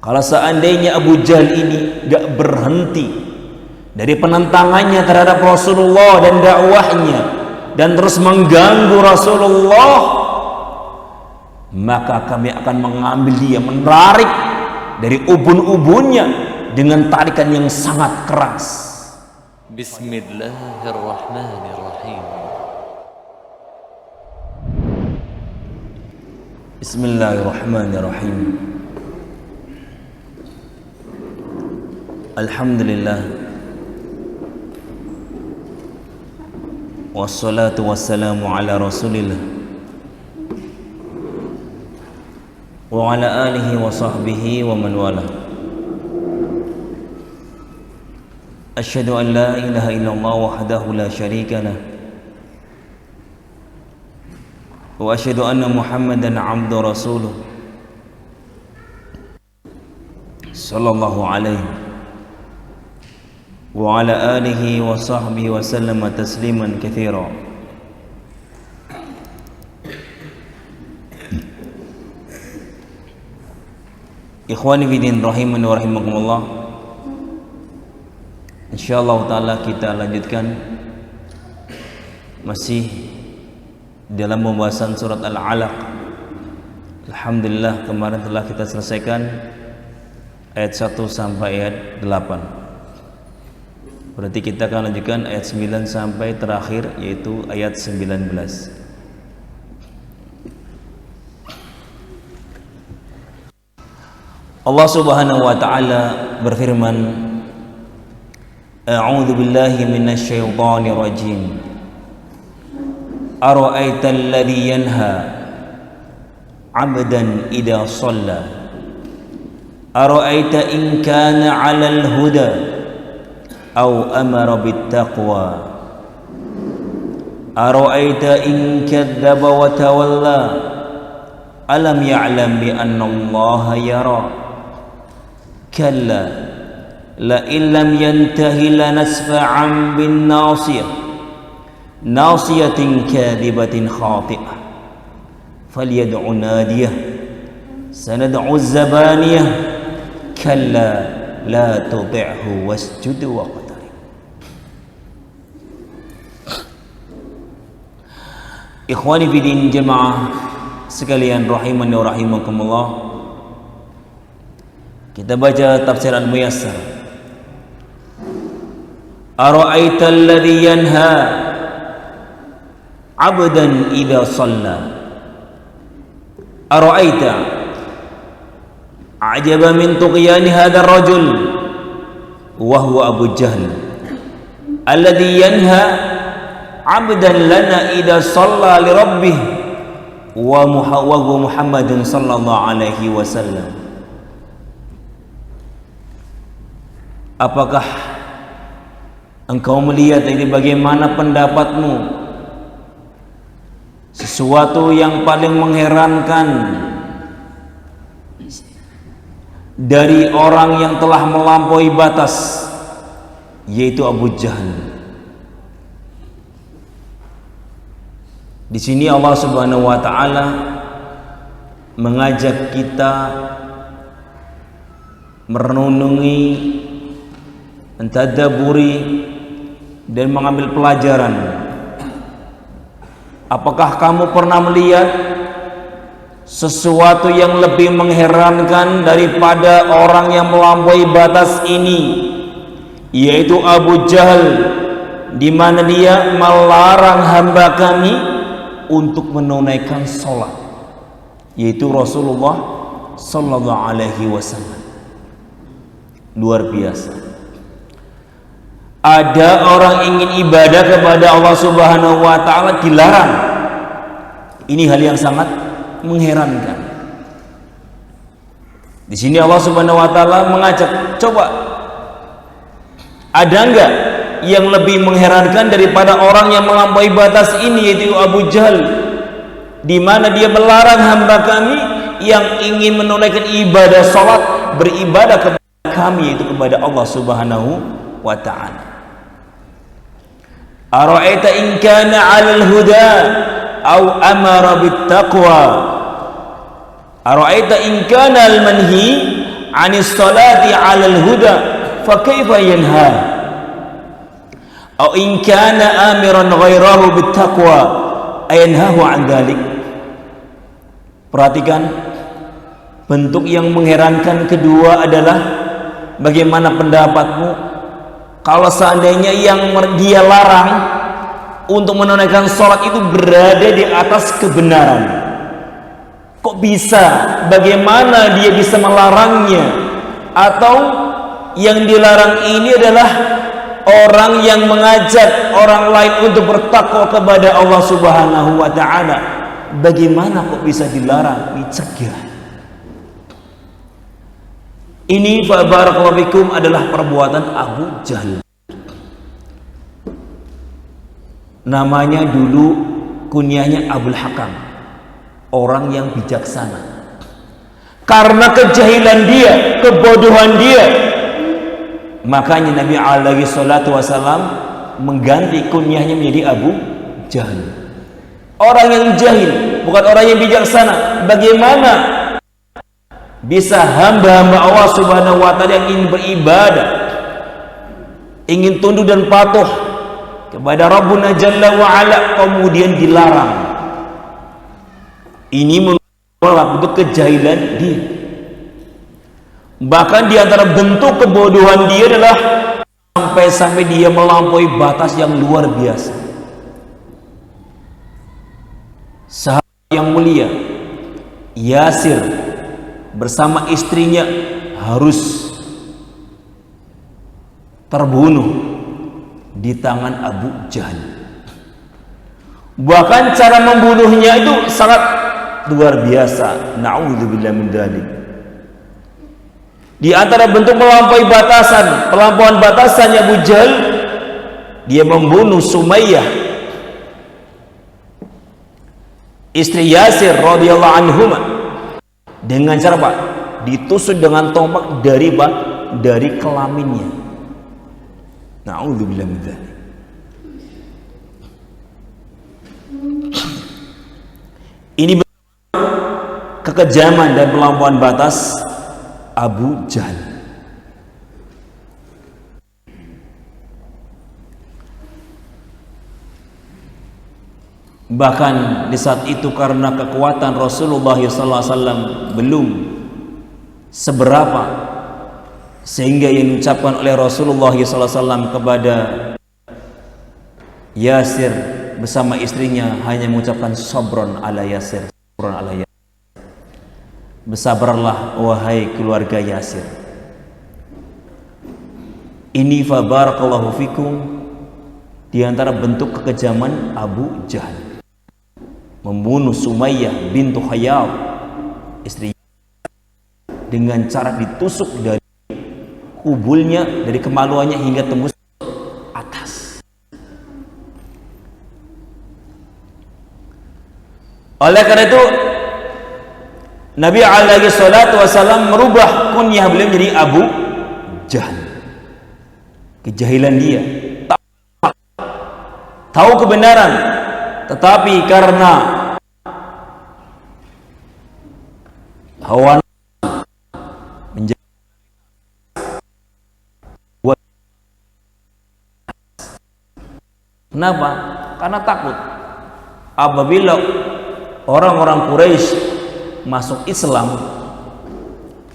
Kalau seandainya Abu Jahal ini gak berhenti dari penentangannya terhadap Rasulullah dan dakwahnya dan terus mengganggu Rasulullah, maka kami akan mengambil dia, menarik dari ubun-ubunnya dengan tarikan yang sangat keras. Bismillahirrahmanirrahim. Bismillahirrahmanirrahim. Alhamdulillah, wassalatu wassalamu ala rasulillah wa ala alihi wa sahbihi wa man wala. Asyhadu an la ilaha illallah wahdahu la syarika lah wa asyhadu anna Muhammadan abdu rasuluh sallallahu alaihi wa ala alihi wa sahbihi wa sallama tasliman katsira. Ikhwani fiddin rahimani wa rahimakumullah. Insyaallah taala kita lanjutkan masih dalam pembahasan surat Al-Alaq. Alhamdulillah kemarin telah kita selesaikan ayat 1 sampai ayat 8. Berarti kita akan lanjutkan ayat 9 sampai terakhir, yaitu ayat 19. Allah Subhanahu wa taala berfirman, A'udzu billahi minasy syaithanir rajim. Ara'aital ladzi yanha 'abdan idza shalla. Ara'aita in kana 'alal huda aw amara bittaqwa. Ara'aita in kadzdzaba wa tawalla. Alam ya'lam bi anna Allaha yara. Kalla la illam yantahi lanasfa'an bin nasiyah nasiyatin kadhibatin khati'ah falyad'u nadiyah sanad'u zabaniyah kalla la tuti'hu wasjud waqtarib. Ikhwani fiddin jemaah sekalian rahimani wa rahimakumullah, kita baca tafsir Al-Muyassar. Ara'aita alladhi yanha 'abdan idza shalla. Ara'aita a'jaba min tughyan hadha ar-rajul wa huwa Abu Jahl alladhi yanha 'abdan lana idza shalla li rabbih wa Muhammadun sallallahu alaihi wasallam. Apakah engkau melihat ini, bagaimana pendapatmu? Sesuatu yang paling mengherankan dari orang yang telah melampaui batas, yaitu Abu Jahal. Di sini Allah Subhanahu wa taala mengajak kita merenungi, mentadaburi dan mengambil pelajaran. Apakah kamu pernah melihat sesuatu yang lebih mengherankan daripada orang yang melampaui batas ini, yaitu Abu Jahal, di mana dia melarang hamba kami untuk menunaikan sholat, yaitu Rasulullah sallallahu alaihi wasallam. Luar biasa. Ada orang ingin ibadah kepada Allah Subhanahu wa taala dilarang. Ini hal yang sangat mengherankan. Di sini Allah Subhanahu wa taala mengajak, coba ada enggak yang lebih mengherankan daripada orang yang melampaui batas ini, yaitu Abu Jahal, di mana dia melarang hamba kami yang ingin menunaikan ibadah salat, beribadah kepada kami, yaitu kepada Allah Subhanahu wa taala. Ara'aita in kana 'alal huda aw amara bittaqwa. Ara'aita in kana al manhi 'anis salati 'alal huda fa kaifa yanha aw in kana amiran ghairahu bittaqwa ayanhahu 'an dzalik. Perhatikan, bentuk yang mengherankan kedua adalah bagaimana pendapatmu kalau seandainya yang dia larang untuk menunaikan sholat itu berada di atas kebenaran. Kok bisa? Bagaimana dia bisa melarangnya? Atau yang dilarang ini adalah orang yang mengajak orang lain untuk bertakwa kepada Allah Subhanahu wa ta'ala. Bagaimana kok bisa dilarang? Dicegah. Ini fa barakallahu fikum adalah perbuatan Abu Jahal. Namanya dulu kunyahnya Abul Hakam, orang yang bijaksana. Karena kejahilan dia, kebodohan dia, makanya Nabi alaihi salatu wasalam mengganti kunyahnya menjadi Abu Jahal. Orang yang jahil, bukan orang yang bijaksana. Bagaimana bisa hamba-hamba Allah Subhanahu wa ta'ala yang ingin beribadah, ingin tunduk dan patuh kepada Rabbuna Jalla wa Ala, kemudian dilarang? Ini menolak bentuk kejahilan dia. Bahkan di antara bentuk kebodohan dia adalah sampai dia melampaui batas yang luar biasa. Sahabat yang mulia Yasir bersama istrinya harus terbunuh di tangan Abu Jahal. Bahkan cara membunuhnya itu sangat luar biasa. Na'udzubillah min dzalik. Di antara bentuk melampaui batasan, pelampauan batasannya Abu Jahal, dia membunuh Sumayyah, istri Yasir radhiyallahu anhuma, dengan cara apa? Ditusuk dengan tombak dari kelaminnya. Na'udzubillah min dzalik. Ini kekejaman dan pelampauan batas Abu Jahal. Bahkan di saat itu karena kekuatan Rasulullah SAW belum seberapa, sehingga yang diucapkan oleh Rasulullah SAW kepada Yasir bersama istrinya hanya mengucapkan sabron ala Yasir, sabron ala Yasir. Bersabarlah wahai keluarga Yasir. Ini fa barakallahu fikum di antara bentuk kekejaman Abu Jahal, membunuh Sumayyah bintu Khayal, istri, dengan cara ditusuk dari kubulnya, dari kemaluannya hingga tembus atas. Oleh karena itu Nabi alaihi salatu wasallam merubah kunyah beliau menjadi Abu Jahal. Kejahilan dia, tahu kebenaran, tetapi karena hawa menjadi, kenapa? Karena takut apabila orang-orang Quraisy masuk Islam,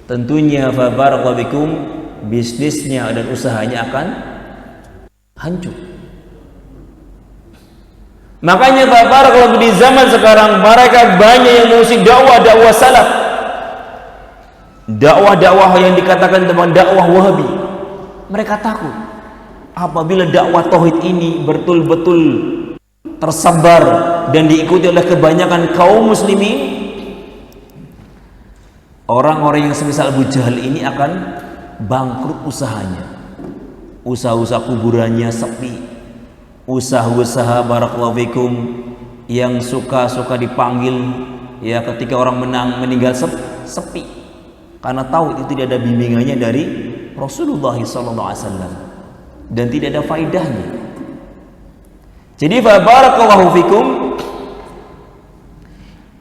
tentunya fa barakallahu bikum, bisnisnya dan usahanya akan hancur. Makanya fa barakallahu di zaman sekarang mereka banyak yang mengusik dakwah salaf, dakwah yang dikatakan teman dakwah Wahabi. Mereka takut apabila dakwah tauhid ini betul-betul tersebar dan diikuti oleh kebanyakan kaum muslimin, orang-orang yang semisal Abu Jahal ini akan bangkrut usahanya. Usaha-usaha kuburannya sepi, usaha-usaha barakallahu fikum yang suka-suka dipanggil ya ketika orang meninggal sepi, karena tahu itu tidak ada bimbingannya dari Rasulullah SAW dan tidak ada faidahnya. Jadi fa barakallahu fikum,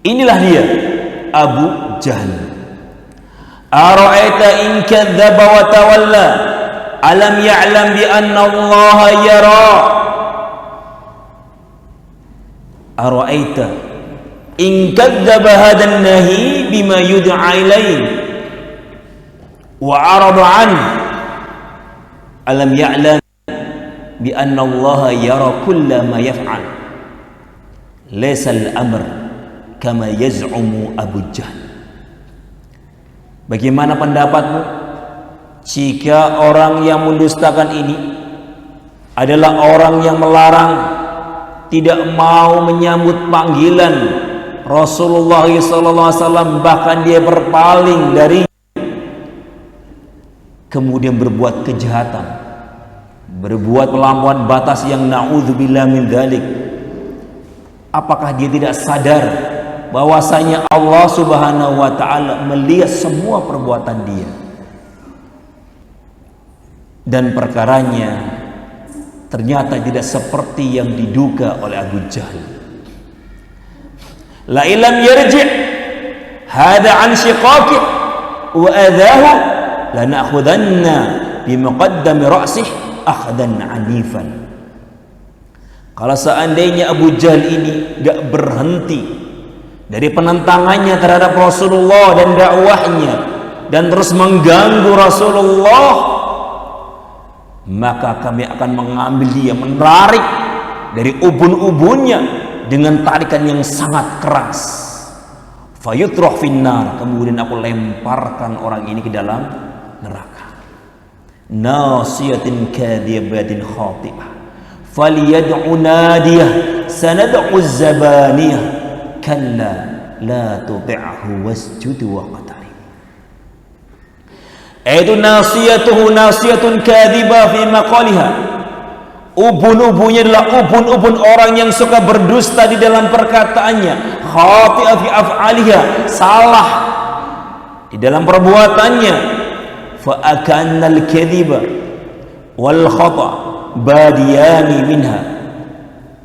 inilah dia Abu Jahal. ara'aita in kadzdzaba wa tawalla alam ya'lam bi anna Allah yara. Ara'aita in kadzdzaba hadan nahi bima yud'a ilaihi wa arada an alam ya'lam bi anna Allah yara kulla ma yaf'al laysa al-amr kama yaz'umu Abu Jahl. Bagaimana pendapatmu jika orang yang mendustakan ini adalah orang yang melarang, tidak mau menyambut panggilan Rasulullah SAW, bahkan dia berpaling dari, kemudian berbuat kejahatan, berbuat melampaui batas yang na'udzubillah min dzalik. Apakah dia tidak sadar bahwasanya Allah Subhanahu wa taala melihat semua perbuatan dia, dan perkaranya ternyata tidak seperti yang diduga oleh Abu Jahal. La ilam yarji' hada an shiqaqi wa adahu lana'khudanna bi muqaddami ra'sih akhdan 'anifan. Kalau seandainya Abu Jahal ini gak berhenti dari penentangannya terhadap Rasulullah dan dakwahnya, dan terus mengganggu Rasulullah, maka kami akan mengambil dia, menarik dari ubun-ubunnya dengan tarikan yang sangat keras. Fayutrah finnar, kemudian aku lemparkan orang ini ke dalam neraka. Nasiyatin kadhibatin khati'ah falyad'u nadiyah sanad'u zabaniyah kalla la tuti'hu wasjud waqtarib. Itu nasiyatuhu nasiyatun kadhiba fi maqaliha. Ubun-ubunnya adalah ubun-ubun orang yang suka berdusta di dalam perkataannya, khati'ah fi af'aliha, salah di dalam perbuatannya. Fa akannal kadhiba wal khata' badiyani minha.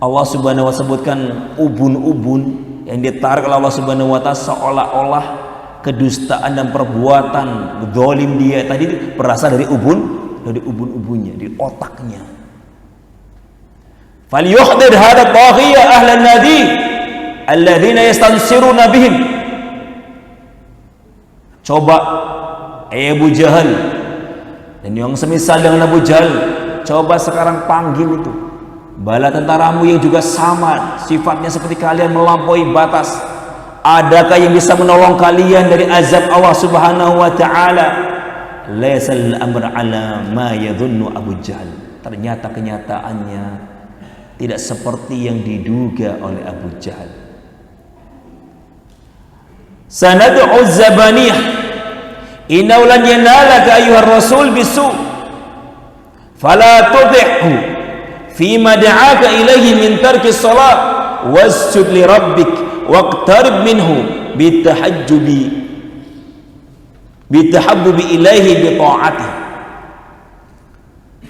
Allah Subhanahu wa ta'ala sebutkan ubun-ubun yang ditarik oleh Allah Subhanahu wa ta'ala, seolah-olah kedustaan dan perbuatan zalim dia tadi berasal dari ubun-ubunnya, di otaknya. Falyuhdir hada taghiya ahlan nadi alladzina yastansiruna bihim. Coba Abu Jahal dan yang semisal dengan Abu Jahal, coba sekarang panggil itu bala tentaramu yang juga sama sifatnya seperti kalian, melampaui batas. Adakah yang bisa menolong kalian dari azab Allah Subhanahu wa ta'ala? Laisal amr ala ma yadhunnu Abu Jahal. Ternyata kenyataannya tidak seperti yang diduga oleh Abu Jahal. Sanad'u zabaniyah innahu lan yanalaka ayyuhar rasul bisu fala tudhi'hu fima da'aka ilaihi min tarki shalah wasjud li rabbik waqtarib minhu bitahabbubi ilaihi bi ta'atihi.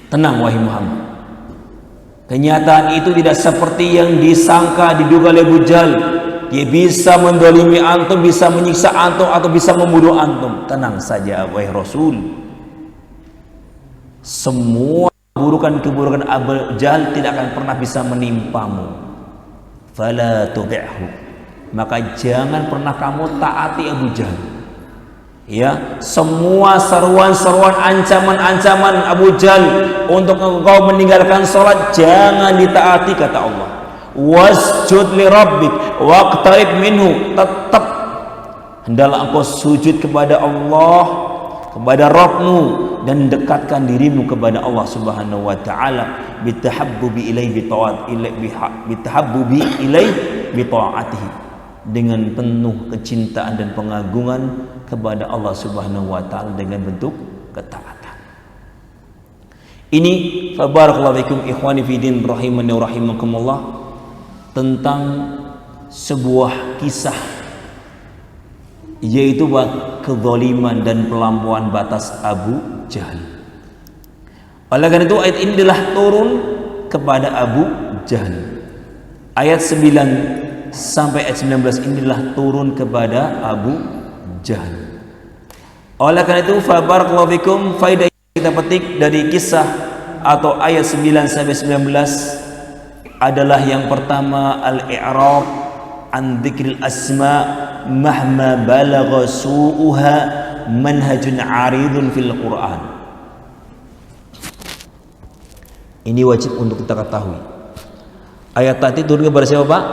Tenang wahai Muhammad, kenyataan itu tidak seperti yang disangka, diduga oleh Abu Jahal. Dia bisa mendolimi antum, bisa menyiksa antum, atau bisa membunuh antum. Tenang saja wahai Rasul, semua keburukan-keburukan Abu Jahal tidak akan pernah bisa menimpamu. Fala tubi'hu, maka jangan pernah kamu taati Abu Jahal. Ya, semua seruan-seruan, ancaman-ancaman Abu Jahal untuk engkau meninggalkan sholat jangan ditaati, kata Allah. Wasjud li rabbik waqtarib minhu, tetap hendaklah engkau sujud kepada Allah, kepada Rabbmu, dan dekatkan dirimu kepada Allah Subhanahu wa ta'ala bitahabbubi ilaihi bi ta'atihi, dengan penuh kecintaan dan pengagungan kepada Allah Subhanahu wa ta'ala dengan bentuk ketaatan. Ini fabarakallahu fikum ikhwani fi din rahimani wa rahimakumullah, tentang sebuah kisah, yaitu kezaliman dan pelampauan batas Abu Jahal. Oleh karena itu ayat ini telah turun kepada Abu Jahal. Ayat 9 sampai ayat 19 inilah turun kepada Abu Jahal. Oleh karena itu, fa barakallahu fikum, faedah yang kita petik dari kisah atau ayat 9 sampai 19 adalah yang pertama al-i'rab an dzikril asma mahma balagha su'uha manhajun 'aridun fil Qur'an. Ini wajib untuk kita ketahui. Ayat tadi turun kepada siapa, Pak?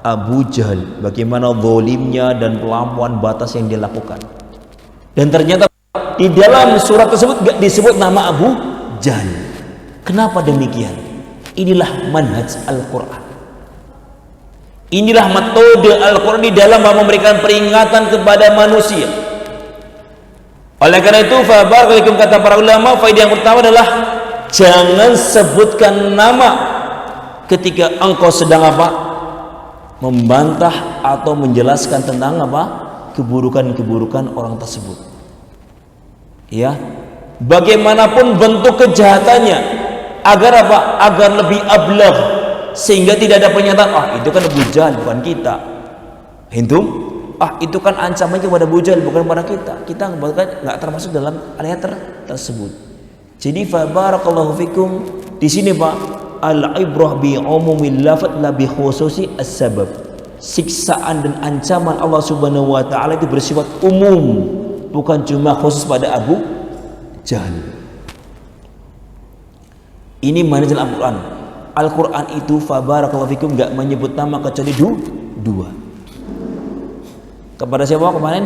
Abu Jahal. Bagaimana zalimnya dan pelampauan batas yang dilakukan. Dan ternyata di dalam surat tersebut gak disebut nama Abu Jahal. Kenapa demikian? Inilah manhaj Al-Quran. Inilah metode Al-Quran di dalam memberikan peringatan kepada manusia. Oleh karena itu, fabarakallahu kata para ulama, faedah yang pertama adalah jangan sebutkan nama ketika engkau sedang apa? Membantah atau menjelaskan tentang apa? Keburukan-keburukan orang tersebut. Ya, bagaimanapun bentuk kejahatannya, agar apa? Agar lebih ablagh, sehingga tidak ada pernyataan, itu kan Abu Jahal, bukan kita. Hintum? Itu kan ancaman kepada Abu Jahal, bukan kepada kita. Kita nggak termasuk dalam ayat tersebut. Jadi fa barakallahu fikum, di sini Pak, al-ibrah bi umumil lafaz la bi khususi as-sabab. Siksaan dan ancaman Allah Subhanahu wa taala itu bersifat umum, bukan cuma khusus pada Abu Jahal. Ini manhaj Al-Qur'an. Al-Qur'an itu fa barakallahu fikum enggak menyebut nama kecuali dua. Kepada siapa kemarin?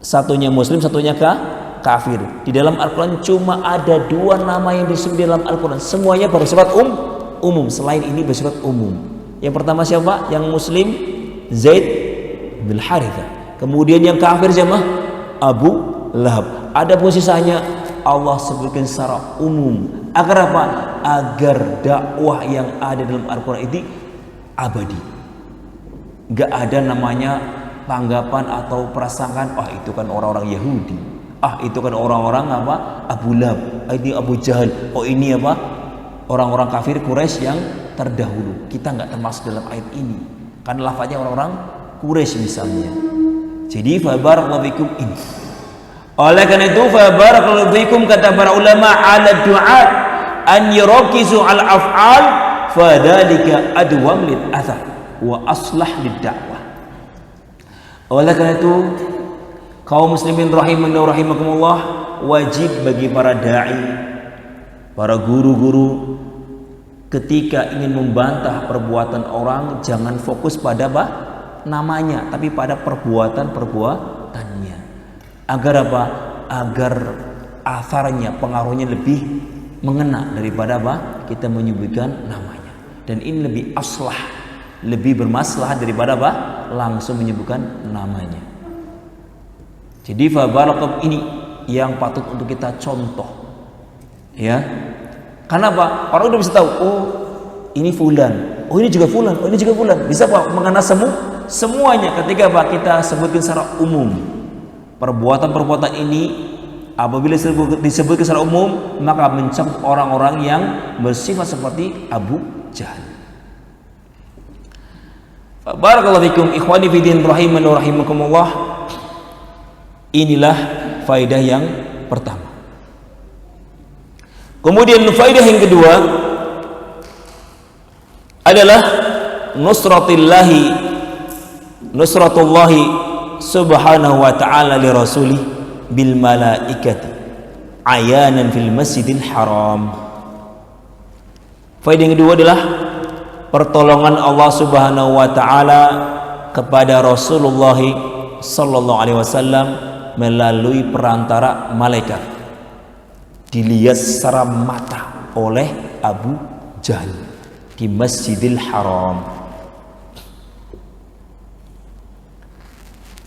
Satunya muslim, satunya kafir. Di dalam Al-Qur'an cuma ada dua nama yang disebut di dalam Al-Qur'an. Semuanya bersifat umum. Selain ini bersifat umum. Yang pertama siapa? Yang muslim Zaid bin Harithah. Kemudian yang kafir siapa? Abu Lahab. Ada pun sisanya Allah sebutkan secara umum. Agar apa? Agar dakwah yang ada dalam Al-Quran itu abadi. Gak ada namanya tanggapan atau prasangkaan, itu kan orang-orang Yahudi, itu kan orang-orang apa? Abu Lahab, ini Abu Jahal, ini apa? Orang-orang kafir Quraisy yang terdahulu. Kita nggak termasuk dalam ayat ini karena lafaznya orang-orang Quraisy misalnya. Jadi fa barakallahu fikum ini. Oleh karena itu fa barakallahu fikum kata para ulama ala du'at an yurakizu al af'al fadzalika adwam lil athar wa aslah lid dakwah. Oleh karena itu kaum muslimin rahimani wa rahimakumullah, wajib bagi para dai, para guru-guru, ketika ingin membantah perbuatan orang, jangan fokus pada namanya, tapi pada perbuatannya. Agar apa? Agar asarnya, pengaruhnya lebih mengena daripada kita menyebutkan namanya. Dan ini lebih aslah, lebih bermaslahat daripada langsung menyebutkan namanya. Jadi fa barakallahu ini yang patut untuk kita contoh. Ya. Karena apa? Orang udah bisa tahu, ini fulan, ini juga fulan, ini juga fulan. Bisa Pak mengenal semuanya ketika kita sebutkan secara umum. Perbuatan-perbuatan ini apabila disebutkan secara umum, maka mencakup orang-orang yang bersifat seperti Abu Jahal. Barakallahu fikum ikhwani fi din rahimani wa rahimakumullah. Inilah faedah yang pertama. Kemudian faedah yang kedua adalah nusratullahi subhanahu wa ta'ala li rasulih bil malaikati ayanan fil masjidil haram. Faedah yang kedua adalah pertolongan Allah Subhanahu wa taala kepada Rasulullah sallallahu alaihi wasallam melalui perantara malaikat, dilihat secara mata oleh Abu Jahal di Masjidil Haram.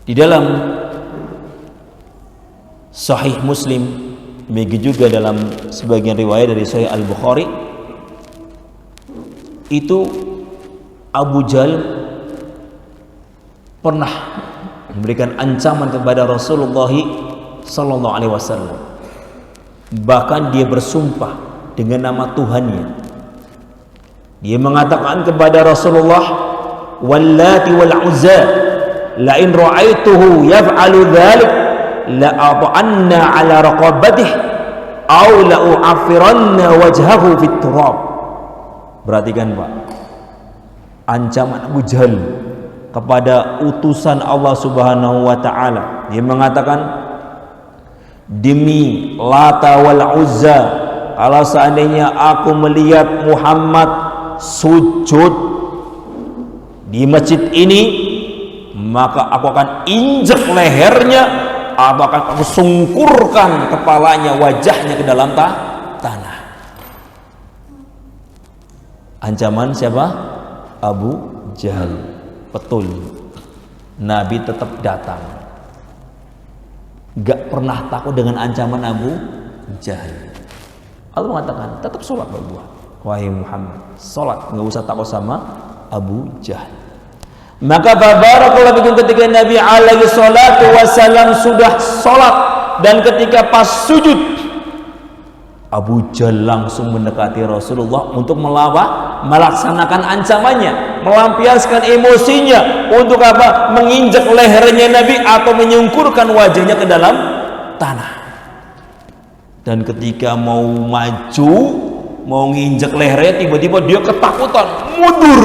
Di dalam Sahih Muslim, begitu juga dalam sebagian riwayat dari Sahih Al-Bukhari, itu Abu Jahal pernah memberikan ancaman kepada Rasulullah sallallahu alaihi wasallam. Bahkan dia bersumpah dengan nama Tuhannya. Dia mengatakan kepada Rasulullah, "Wallati wal Uzza, la in ra'aituhu yaf'alu dzalik la ata'anna ala raqabatih aw la u'affiranna wajhahu fit turab. Perhatikan Pak, ancaman Abu Jahal kepada utusan Allah Subhanahu wa taala. Dia mengatakan, demi Lata wal Uzza, kalau seandainya aku melihat Muhammad sujud di masjid ini, maka aku akan injek lehernya atau akan aku sungkurkan kepalanya, wajahnya ke dalam tanah. Ancaman siapa? Abu Jahal. Betul, Nabi tetap datang, gak pernah takut dengan ancaman Abu Jahal. Allah mengatakan, tetap sholat berbuat, wahai Muhammad, sholat, gak usah takut sama Abu Jahal. Maka barakallahu fikum, ketika Nabi alaihi salatu wasallam sudah sholat dan ketika pas sujud, Abu Jahal langsung mendekati Rasulullah untuk melaksanakan ancamannya, melampiaskan emosinya untuk apa? Menginjak lehernya Nabi atau menyungkurkan wajahnya ke dalam tanah. Dan ketika mau maju, mau nginjak lehernya, tiba-tiba dia ketakutan, mundur.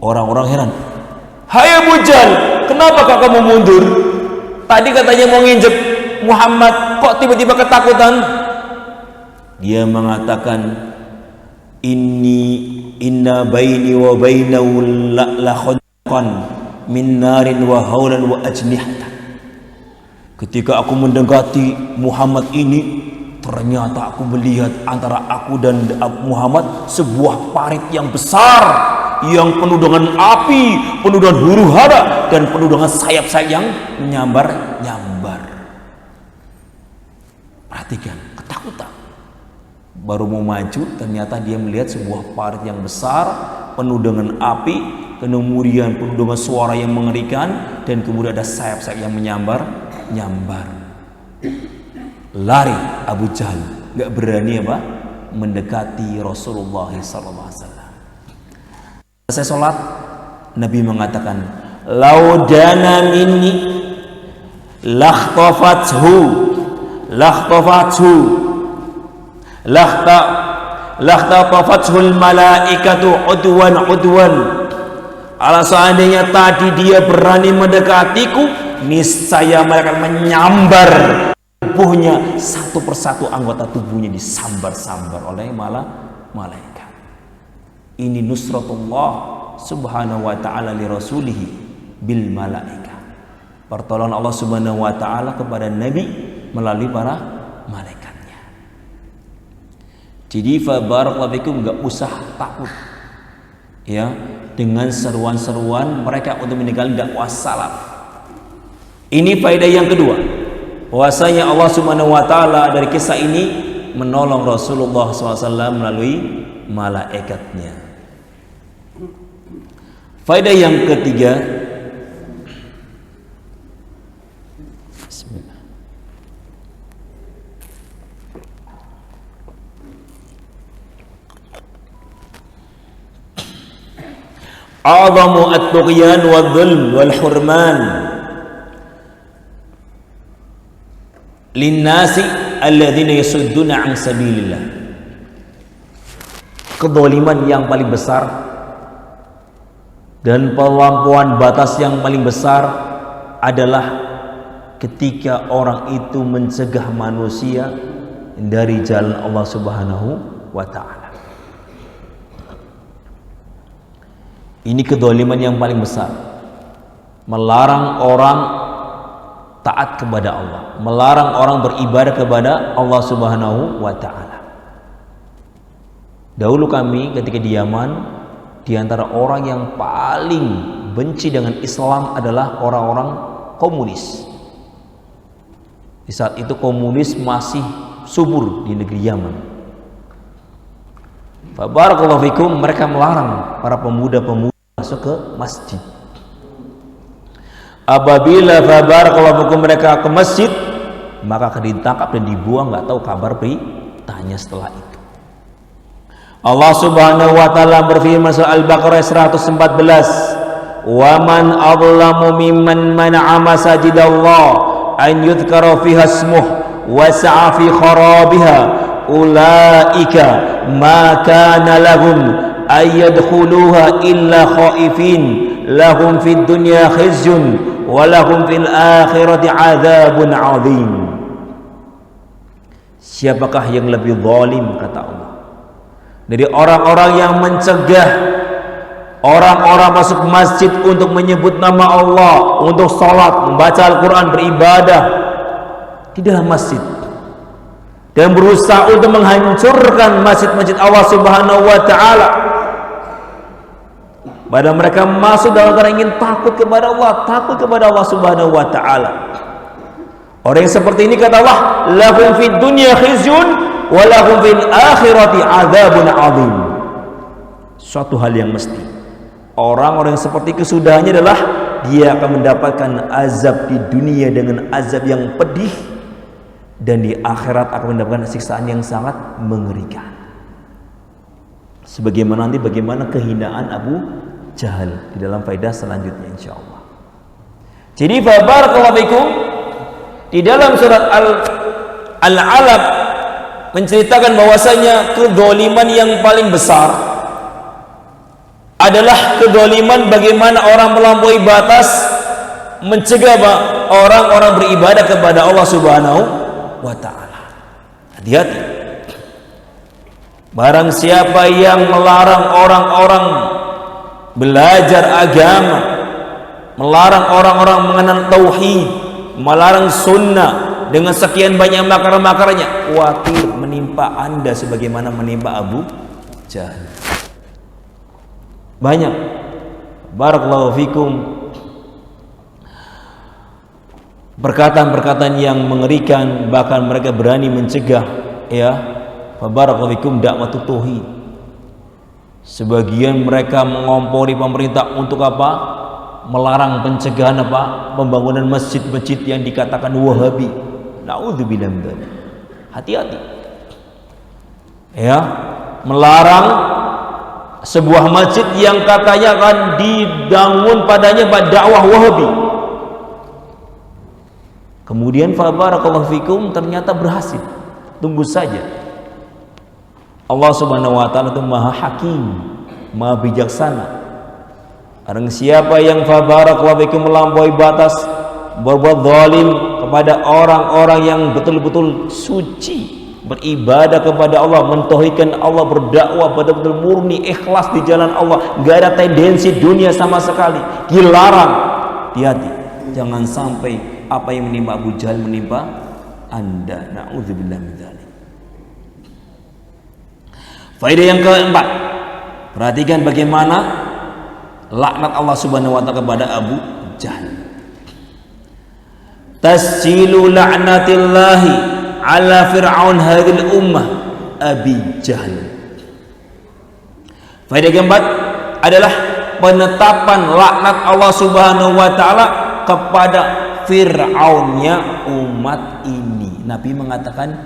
Orang-orang heran, hai Abu Jahal, kenapa kamu mundur? Tadi katanya mau nginjak Muhammad, kok tiba-tiba ketakutan? Dia mengatakan, inna baini wa bainahu la khadqan min narin wa haulan wa ajnihatan. Ketika aku mendekati Muhammad ini, ternyata aku melihat antara aku dan Muhammad sebuah parit yang besar, yang penuh dengan api, penuh dengan huru-hara, dan penuh dengan sayap-sayap yang menyambar-nyambar. Perhatikan, ketakutan. Baru mau maju, ternyata dia melihat sebuah parit yang besar, penuh dengan api, kemudian penuh dengan suara yang mengerikan, dan kemudian ada sayap-sayap yang menyambar-nyambar. Lari Abu Jahal, gak berani apa? Mendekati Rasulullah SAW. Selesai sholat, Nabi mengatakan, laudana minni lakhtafathu lakhtafathul malaikatu udwan. Kalau seandainya tadi dia berani mendekatiku, niscaya mereka menyambar tubuhnya, satu persatu anggota tubuhnya disambar-sambar oleh malaikat. Ini nusratullah subhanahu wa ta'ala li rasulihi bil malaika. Pertolongan Allah subhanahu wa ta'ala kepada Nabi melalui para malaikatnya. Jadi fa barakallahu fikum, enggak usah takut ya dengan seruan-seruan mereka untuk meninggalkan dakwah salaf. Ini faedah yang kedua, bahwasanya Allah subhanahu wa ta'ala dari kisah ini menolong Rasulullah SAW melalui malaikatnya. Faedah yang ketiga, a'zamu at-tughyan wal-dhulm wal-hurman lin-nasi alladzina yasudduna 'an sabilillah. Kezaliman yang paling besar dan pelampauan batas yang paling besar adalah ketika orang itu mencegah manusia dari jalan Allah Subhanahu wa ta'ala. Ini kezaliman yang paling besar, melarang orang taat kepada Allah, melarang orang beribadah kepada Allah Subhanahu wa ta'ala. Dahulu kami ketika di Yaman, di antara orang yang paling benci dengan Islam adalah orang-orang komunis. Di saat itu komunis masih subur di negeri Yaman. Barakallahu fikum, mereka melarang para pemuda-pemuda masuk ke masjid. Apabila barakallahu fikum mereka ke masjid, maka akan ditangkap dan dibuang, nggak tahu kabar beritanya setelah itu. Allah Subhanahu wa ta'ala berfirman surah Al-Baqarah 114, wa man adlamu mimman mana'a masajidallah an yudhkara fiha ismuh wa sa'a fi kharabiha ulaika ma kana lahum ay yadkhuluha illa khaifin lahum fid dunya khizyun wa lahum fil akhirati adzabun adzim. Siapakah yang lebih zalim, kata Allah, dari orang-orang yang mencegah orang-orang masuk masjid untuk menyebut nama Allah, untuk sholat, membaca Al-Quran, beribadah di dalam masjid, dan berusaha untuk menghancurkan masjid-masjid Allah Subhanahu wa ta'ala. Pada mereka masuk dalam keadaan ingin takut kepada Allah, takut kepada Allah Subhanahu wa ta'ala. Orang yang seperti ini, kata Allah, lahum fid dunya khizyun wa lahum fil akhirati adzabun adzim. Suatu hal yang mesti, orang-orang yang seperti kesudahannya adalah dia akan mendapatkan azab di dunia dengan azab yang pedih, dan di akhirat akan mendapatkan siksaan yang sangat mengerikan. Sebagaimana nanti bagaimana kehinaan Abu Jahal di dalam faedah selanjutnya insyaallah. Jadi barakallahu fikum, di dalam surat Al-Alaq menceritakan bahwasanya kezaliman yang paling besar adalah kezaliman bagaimana orang melampaui batas mencegah orang-orang beribadah kepada Allah Subhanahu wa ta'ala. Hati-hati. Barang siapa yang melarang orang-orang belajar agama, melarang orang-orang mengenal tauhid, melarang sunnah dengan sekian banyak makar-makarnya, khawatir menimpa anda sebagaimana menimpa Abu Jahal. Banyak, barakallahu fikum, perkataan-perkataan yang mengerikan, bahkan mereka berani mencegah, ya, barakallahu fikum, dakwah tauhid. Sebagian mereka mengompori pemerintah untuk apa? Melarang pencegahan apa? Pembangunan masjid-masjid yang dikatakan Wahabi. Nauzubillah min dzalik. Hati-hati. Ya, melarang sebuah masjid yang katanya akan dibangun padanya dakwah Wahabi. Kemudian fa barakallahu fikum ternyata berhasil. Tunggu saja. Allah Subhanahu wa taala itu Maha Hakim, Maha bijaksana. Orang siapa yang fa barakallahu fikum melampaui batas, berbuat zalim kepada orang-orang yang betul-betul suci, beribadah kepada Allah, mentauhidkan Allah, berdakwah betul-betul murni, ikhlas di jalan Allah, enggak ada tendensi dunia sama sekali, dilarang. Hati-hati, jangan sampai apa yang menimpa Abu Jahal menimpa anda. Na'udzubillah min dzalik. Faedah yang keempat, perhatikan bagaimana laknat Allah Subhanahu wa ta'ala kepada Abu Jahal. Tasjilu la'natillahi ala fir'aun hadhil ummah Abi Jahal. Faedah keempat adalah penetapan laknat Allah Subhanahu wa ta'ala kepada Fir'aunnya umat ini. Nabi mengatakan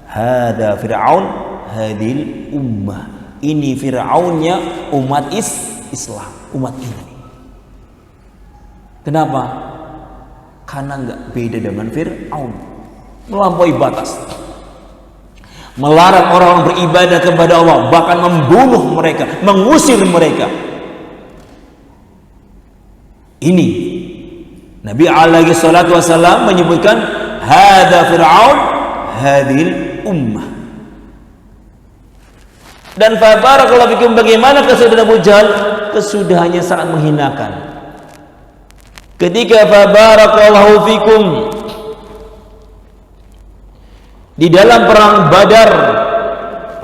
hada Fir'aun hadhil ummah, ini Fir'aunnya umat Islam, umat ini. Kenapa? Karena nggak beda dengan Fir'aun, melampaui batas, melarang orang beribadah kepada Allah, bahkan membunuh mereka, mengusir mereka. Ini Nabi alaihi salatu wasallam menyebutkan hada Fir'aun hadhil ummah. Dan fa barakallahu fikum, bagaimana kesudahan Abu Jahal? Kesudahannya sangat menghinakan. Ketika fa barakallahu fikum di dalam perang Badar,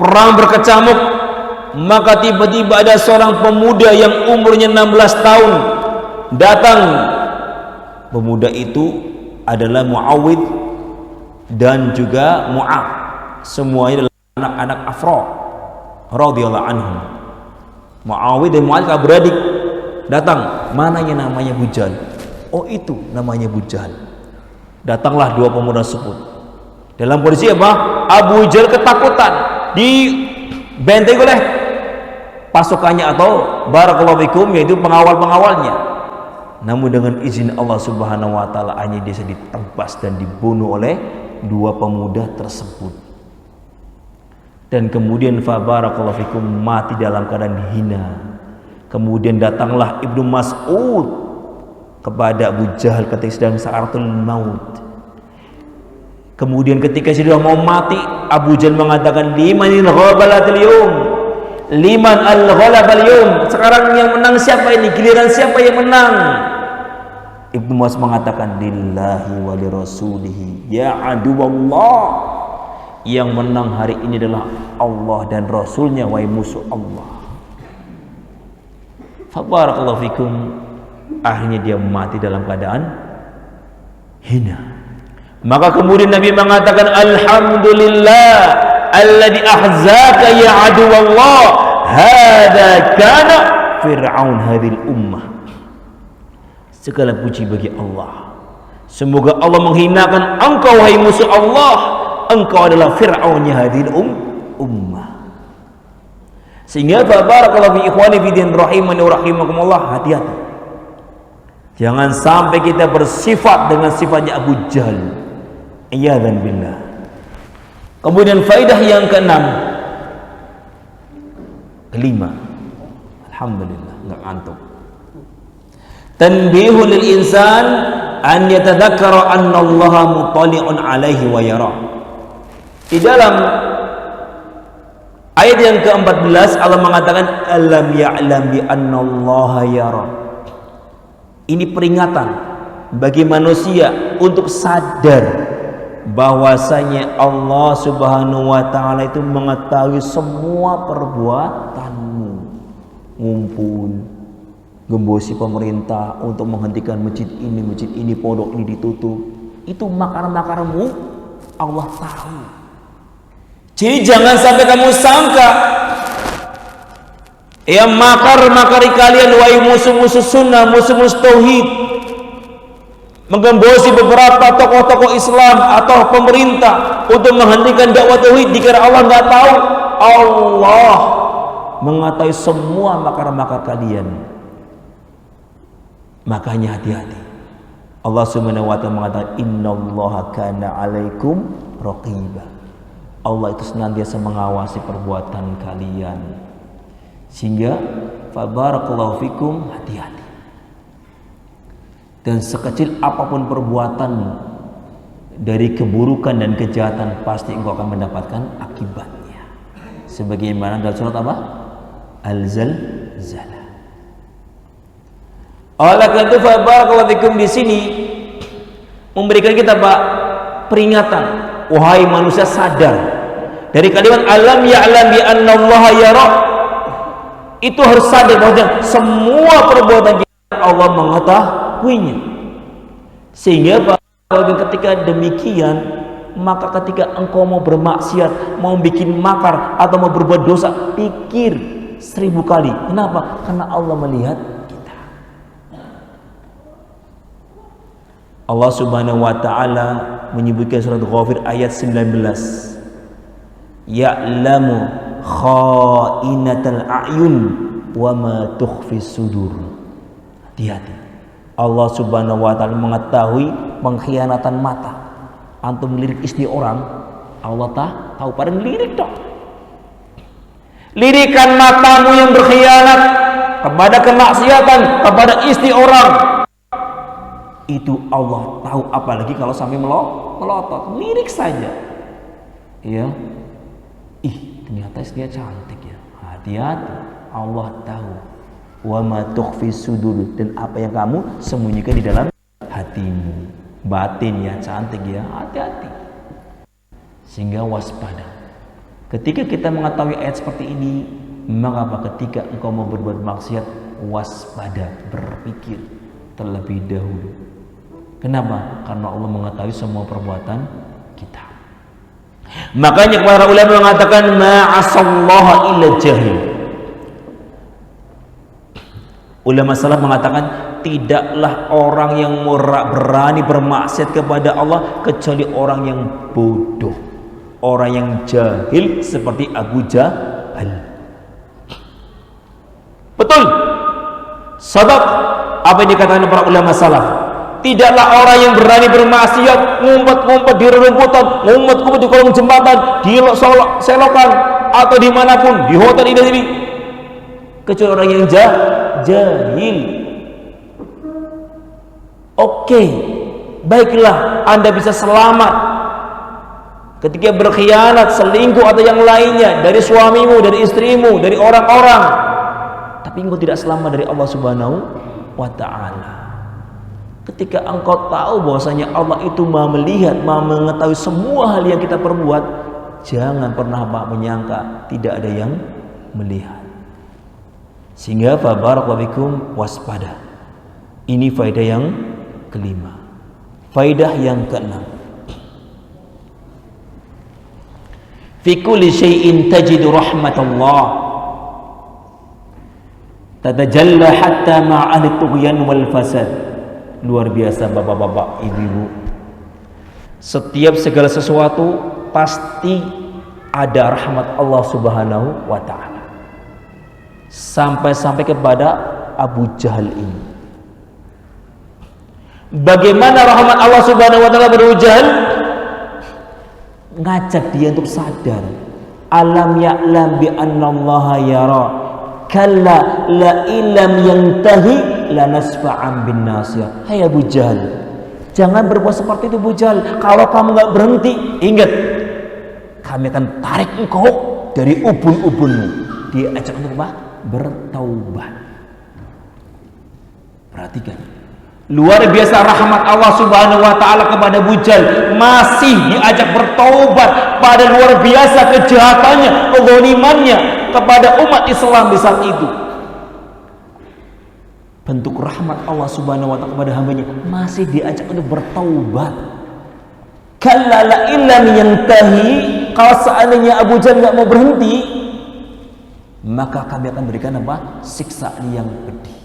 perang berkecamuk, maka tiba-tiba ada seorang pemuda yang umurnya 16 tahun datang. Pemuda itu adalah Muawid dan juga Mu'ad, semuanya adalah anak-anak Afra radhiyallahu anhum. Muawid dan Mu'ad kakak beradik datang. Mananya namanya Abu Jahal? Oh, itu namanya Abu Jahal. Datanglah dua pemuda tersebut dalam kondisi apa? Abu Jahal ketakutan, dibentengi oleh pasukannya atau barakallahu fikum, yaitu pengawal-pengawalnya. namun dengan izin Allah Subhanahu wa taala hanya dia ditebas dan dibunuh oleh dua pemuda tersebut. Dan kemudian fa barakallahu fikum mati dalam keadaan hina. Kemudian datanglah Ibnu Mas'ud kepada Abu Jahal ketika sedang sakaratul maut. Kemudian ketika sudah mau mati, Abu Jahal mengatakan, limanil ghalabatul yawm, liman al-ghalabal yawm. Sekarang yang menang siapa ini? Giliran siapa yang menang? Ibnu Mas'ud mengatakan, lillahi wa li rasulihi ya aduwallah. Yang menang hari ini adalah Allah dan Rasulnya, wahai musuh Allah. Fabarakallahu fikum. Akhirnya dia mati dalam keadaan hina. Maka kemudian Nabi mengatakan, alhamdulillah alladzi ahzaka ya aduwallah, hadza kana fir'aun hadhil ummah. Segala puji bagi Allah. Semoga Allah menghinakan engkau wahai musuh Allah. Engkau adalah fir'aunnya hadhil ummah. Sehingga barakallahu fi ikhwani fi din rahimani wa rahimakumullah, hati-hati. Jangan sampai kita bersifat dengan sifatnya Abu Jahal. Iyadzan billah. Kemudian faidah yang kelima. Alhamdulillah, enggak ngantuk. Tanbihul lil insan an yatadhakkara anna Allah muttali'un alaihi wa yara. Di dalam ayat yang ke-14 Allah mengatakan alam ya'lam bi anna Allah yara. Ini peringatan bagi manusia untuk sadar bahwasanya Allah Subhanahu wa taala itu mengetahui semua perbuatanmu. Ngumpul, gembosi pemerintah untuk menghentikan masjid ini, pondok ini ditutup. Itu makar-makarmu Allah tahu. Jadi jangan sampai kamu sangka yang makar-makari kalian wahai musuh-musuh sunnah, musuh-musuh tauhid, menggembosi beberapa tokoh-tokoh Islam atau pemerintah untuk menghentikan dakwah tauhid, dikira Allah nggak tahu. Allah mengetahui semua makar-makar kalian. Makanya hati-hati. Allah Subhanahu wa taala mengatakan innallaha kana 'alaikum raqiba. Allah itu senantiasa mengawasi perbuatan kalian. Sehingga fabarakallahu fikum, hati-hati. Dan sekecil apapun perbuatanmu dari keburukan dan kejahatan, pasti engkau akan mendapatkan akibatnya. Sebagaimana dalam surat apa? Al-Zalzalah. Oleh karena itu barakallahu fikum di sini memberikan kita peringatan, wahai manusia sadar dari kalimat alam ya'lam bi anna Allah yara. Itu harus sadar bahwa semua perbuatan kita Allah mengetahuinya. Sehingga ketika demikian, maka ketika engkau mau bermaksiat, mau bikin makar atau mau berbuat dosa, pikir 1000 kali. Kenapa? Karena Allah melihat kita. Allah Subhanahu wa taala menyebutkan surat Ghafir ayat 19. Ya'lamu kha'inatal a'yun wa ma tukhfi sudur. Hati-hati. Allah Subhanahu wa taala mengetahui pengkhianatan mata. Antum melirik istri orang, Allah tahu, pada ngelirik dong. Lirikan matamu yang berkhianat kepada kemaksiatan, kepada istri orang, itu Allah tahu, apalagi kalau sampai melotot, lirik saja. Ya. Ternyata istrinya cantik ya. Hati-hati, Allah tahu. Wa ma tukhfi sudur, dan apa yang kamu sembunyikan di dalam hatimu. Batin ya, cantik ya. Hati-hati. Sehingga waspada. Ketika kita mengetahui ayat seperti ini, maka ketika engkau mau berbuat maksiat, waspada, berpikir terlebih dahulu. Kenapa? Karena Allah mengetahui semua perbuatan kita. Makanya para ulama mengatakan ma'asallaha illa jahil. Ulama salaf mengatakan tidaklah orang yang berani bermaksiat kepada Allah kecuali orang yang bodoh, orang yang jahil seperti Abu Jahal. Betul. Sadaq Apa yang dikatakan para ulama salaf? Tidaklah orang yang berani bermaksiat ngumpet-ngumpet di rerumputan, ngumpet-ngumpet di kolong jembatan, di selokan atau dimanapun, di hotel ini, kecuali orang yang jahil. Oke, baiklah, Anda bisa selamat ketika berkhianat, selingkuh atau yang lainnya dari suamimu, dari istrimu, dari orang-orang, tapi engkau tidak selamat dari Allah Subhanahu wa ta'ala. Ketika engkau tahu bahwasanya Allah itu Maha melihat, Maha mengetahui semua hal yang kita perbuat, jangan pernah menyangka tidak ada yang melihat. Sehingga fabarakallahu bikum, waspada. Ini faedah yang kelima. Faedah yang keenam. Fi kulli syai'in tajidu rahmatullah tatajalla hatta ma'ahli tughyan wal fasad. Luar biasa bapak-bapak, ibu-ibu. Setiap segala sesuatu pasti ada rahmat Allah Subhanahu wa ta'ala. Sampai-sampai kepada Abu Jahal ini. Bagaimana rahmat Allah Subhanahu wa ta'ala pada Abu Jahal? Ngajak dia untuk sadar. Alam ya'lam bi annallaha yara. Kalla la illam yantahi lanasfa'an bin nasiyah. Hai Abu Jahal, jangan berbuat seperti itu Abu Jahal. Kalau kamu nggak berhenti, ingat, kami akan tarik engkau dari ubun-ubunmu. Dia ajak untuk apa? Bertaubat. Perhatikan, luar biasa rahmat Allah Subhanahu wa ta'ala kepada Abu Jahal. Masih diajak bertaubat pada luar biasa kejahatannya, kezalimannya kepada umat Islam di saat itu. Bentuk rahmat Allah Subhanahu wa ta'ala kepada hambanya, masih diajak untuk bertaubat. Kalla la illam yantahi, kalau seandainya Abu Jahal nggak mau berhenti, maka kami akan berikan apa? Siksa yang pedih.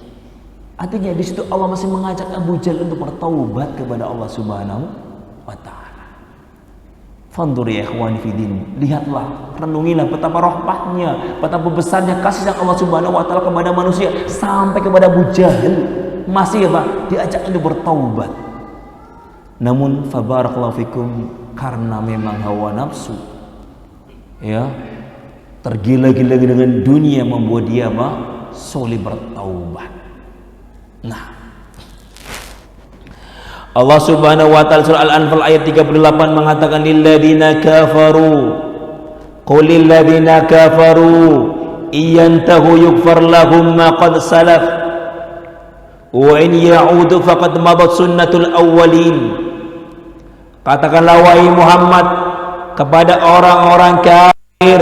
Artinya di situ Allah masih mengajak Abu Jahal untuk bertaubat kepada Allah Subhanahu wa ta'ala. Fandur ya ikhwani fiddin, lihatlah, renungilah betapa rahmatnya, betapa besarnya kasih sayang Allah Subhanahu wa ta'ala kepada manusia, sampai kepada Abu Jahal masih apa? Diajak untuk bertaubat. Namun fabarakallahu fikum, karena memang hawa nafsu, ya, tergila-gila dengan dunia membuat dia apa? Sulit bertaubat. Nah, Allah Subhanahu wa ta'ala surah Al-Anfal ayat 38 mengatakan lilladzina kafaru qul lilladzina kafaru iyantahu yughfar lahum ma qad salaf wa in ya'udu faqad madat sunnatul awwalin. Katakanlah wahai Muhammad kepada orang-orang kafir,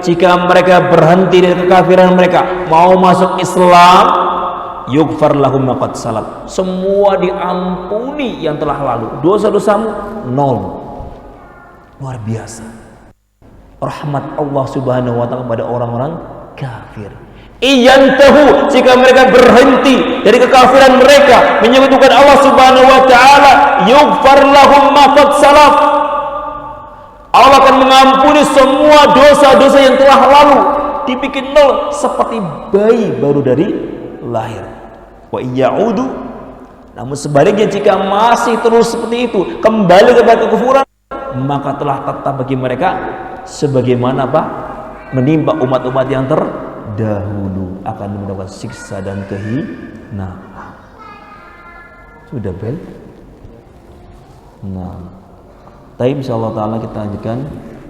jika mereka berhenti dari kekafiran mereka, mau masuk Islam, yughfar lahum ma qad salaf, semua diampuni yang telah lalu, dosa-dosamu nol. Luar biasa rahmat Allah Subhanahu wa ta'ala kepada orang-orang kafir. Iyantahu, jika mereka berhenti dari kekafiran mereka, menyebutkan Allah Subhanahu wa ta'ala, yughfar lahum ma qad salaf, Allah akan mengampuni semua dosa-dosa yang telah lalu, dibikin nol seperti bayi baru dari lahir. Wa iya'udu, namun sebaliknya jika masih terus seperti itu, kembali kepada kekufuran, maka telah tetap bagi mereka sebagaimana apa? Menimpa umat-umat yang terdahulu, akan mendapat siksa dan kehinaan. Sudah bel? Nah, tapi insyaallah ta'ala kita lanjutkan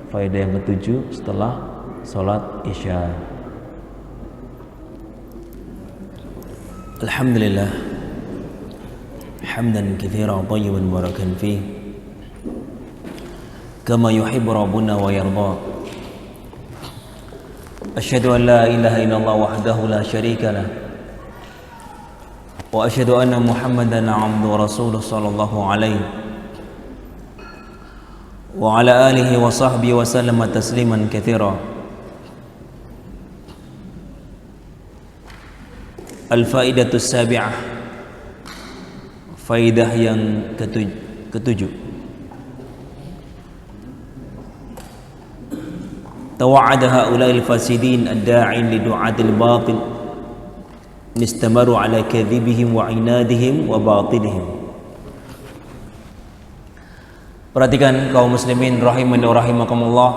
faedah yang ketujuh setelah sholat isya. Alhamdulillah hamdan katsiran thayyiban barakan fih kama yuhibbu rabbuna wa yarda. Asyhadu an la ilaha illallah wahdahu la syarika lah wa asyhadu anna Muhammadan 'abduhu wa rasuluh sallallahu alaihi wa ala alihi wa sahbihi wa sallama tasliman katsiran. Al-faidatus sabi'ah, faidah yang ketujuh. Tawa'ada haula'il fasidin ad-da'in li du'atil batil istamaru ala kadhibihim wa inadihim wa batilihim. Perhatikan kaum muslimin rahimani wa rahimakumullah.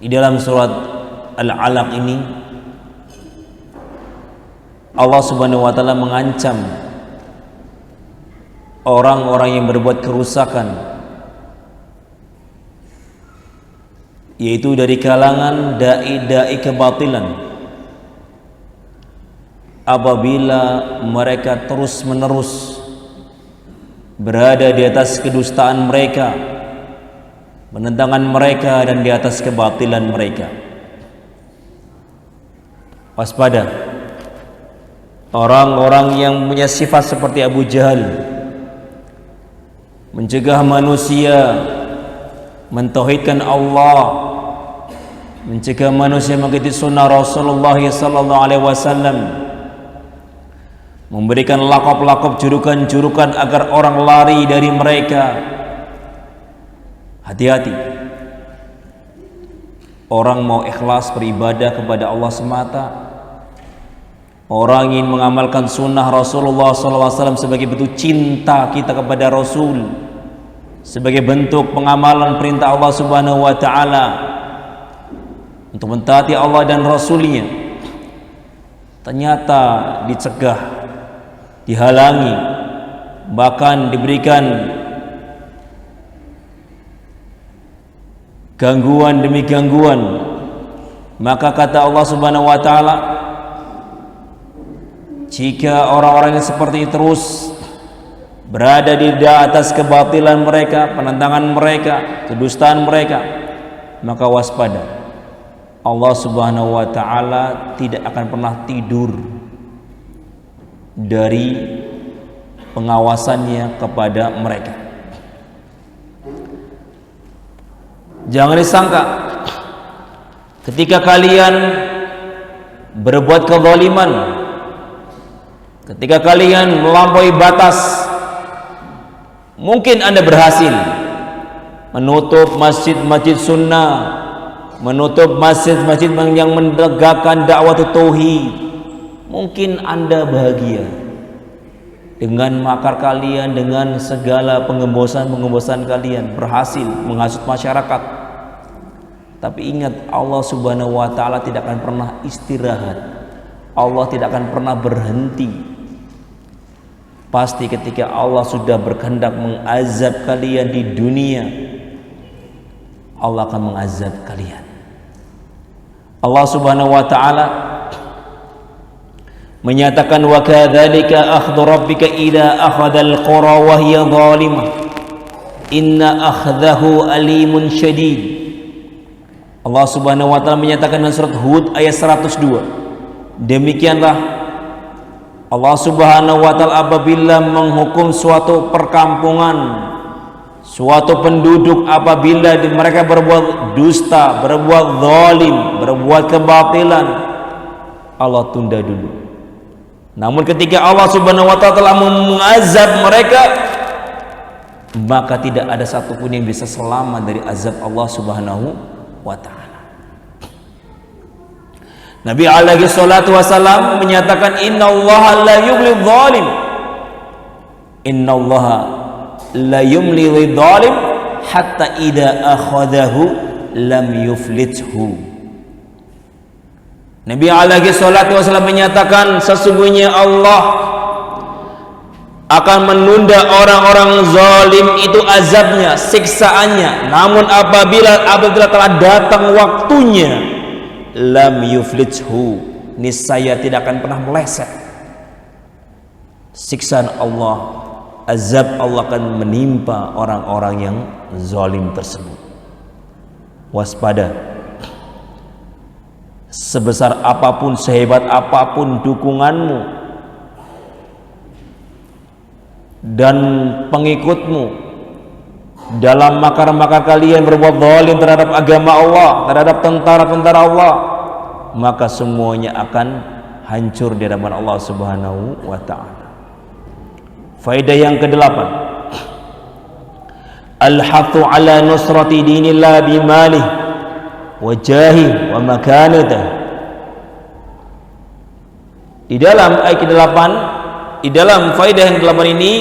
Di dalam surat Al-Alaq ini Allah Subhanahu wa taala mengancam orang-orang yang berbuat kerusakan, yaitu dari kalangan dai-dai kebatilan, apabila mereka terus-menerus berada di atas kedustaan mereka, penentangan mereka, dan di atas kebatilan mereka. Waspada orang-orang yang punya sifat seperti Abu Jahal, mencegah manusia mentauhidkan Allah, mencegah manusia mengikuti sunnah Rasulullah SAW, memberikan lakop-lakop, jurukan-jurukan agar orang lari dari mereka. Hati-hati, orang mau ikhlas beribadah kepada Allah semata, orang ingin mengamalkan sunnah Rasulullah SAW sebagai bentuk cinta kita kepada Rasul, sebagai bentuk pengamalan perintah Allah Subhanahu wa taala untuk mentaati Allah dan Rasulnya, ternyata dicegah, dihalangi, bahkan diberikan gangguan demi gangguan. Maka kata Allah Subhanahu wa taala, jika orang-orang yang seperti itu terus berada di atas kebatilan mereka, penentangan mereka, kedustaan mereka, maka waspada, Allah Subhanahu wa taala tidak akan pernah tidur dari pengawasannya kepada mereka. Jangan disangka ketika kalian berbuat kezaliman, ketika kalian melampaui batas, mungkin Anda berhasil menutup masjid-masjid sunnah, menutup masjid-masjid yang menegakkan dakwah tauhid. Mungkin Anda bahagia dengan makar kalian, dengan segala pengembosan kalian, berhasil menghasut masyarakat. Tapi ingat, Allah Subhanahu wa taala tidak akan pernah istirahat. Allah tidak akan pernah berhenti. Pasti ketika Allah sudah berkehendak mengazab kalian di dunia, Allah akan mengazab kalian. Allah Subhanahu wa taala menyatakan, wa kadzalika akhdhu rabbika idza akhadhal qura wa hiya zalimah inna akhdahu alimun syadid. Allah Subhanahu wa taala menyatakan dalam surat Hud ayat 102, demikianlah Allah Subhanahu wa taala apabila menghukum suatu perkampungan, suatu penduduk, apabila mereka berbuat dusta, berbuat zalim, berbuat kebatilan, Allah tunda dulu. Namun ketika Allah Subhanahu wa taala telah mengazab mereka, maka tidak ada satupun yang bisa selamat dari azab Allah Subhanahu wa taala. Nabi alaihi salatu wasallam menyatakan, innallaha la yumli zalim, innallaha la yumli zalim hatta idza akhadahu lam yuflithu. Nabi alaihi salatu wasallam menyatakan, sesungguhnya Allah akan menunda orang-orang zalim itu azabnya, siksaannya. Namun apabila telah datang waktunya, lam yuflithu, niscaya tidak akan pernah meleset. Siksaan Allah, azab Allah akan menimpa orang-orang yang zalim tersebut. Waspada. Sebesar apapun, sehebat apapun dukunganmu dan pengikutmu dalam makar-makar kalian berbuat zalim terhadap agama Allah, terhadap tentara-tentara Allah, maka semuanya akan hancur di hadapan Allah Subhanahu wa taala. Faedah yang ke-8, al-hathu ala nusrati dinillah bimalih wa jahi wa makanatah Di dalam ayat ke-8, di dalam faedah yang ke-8 ini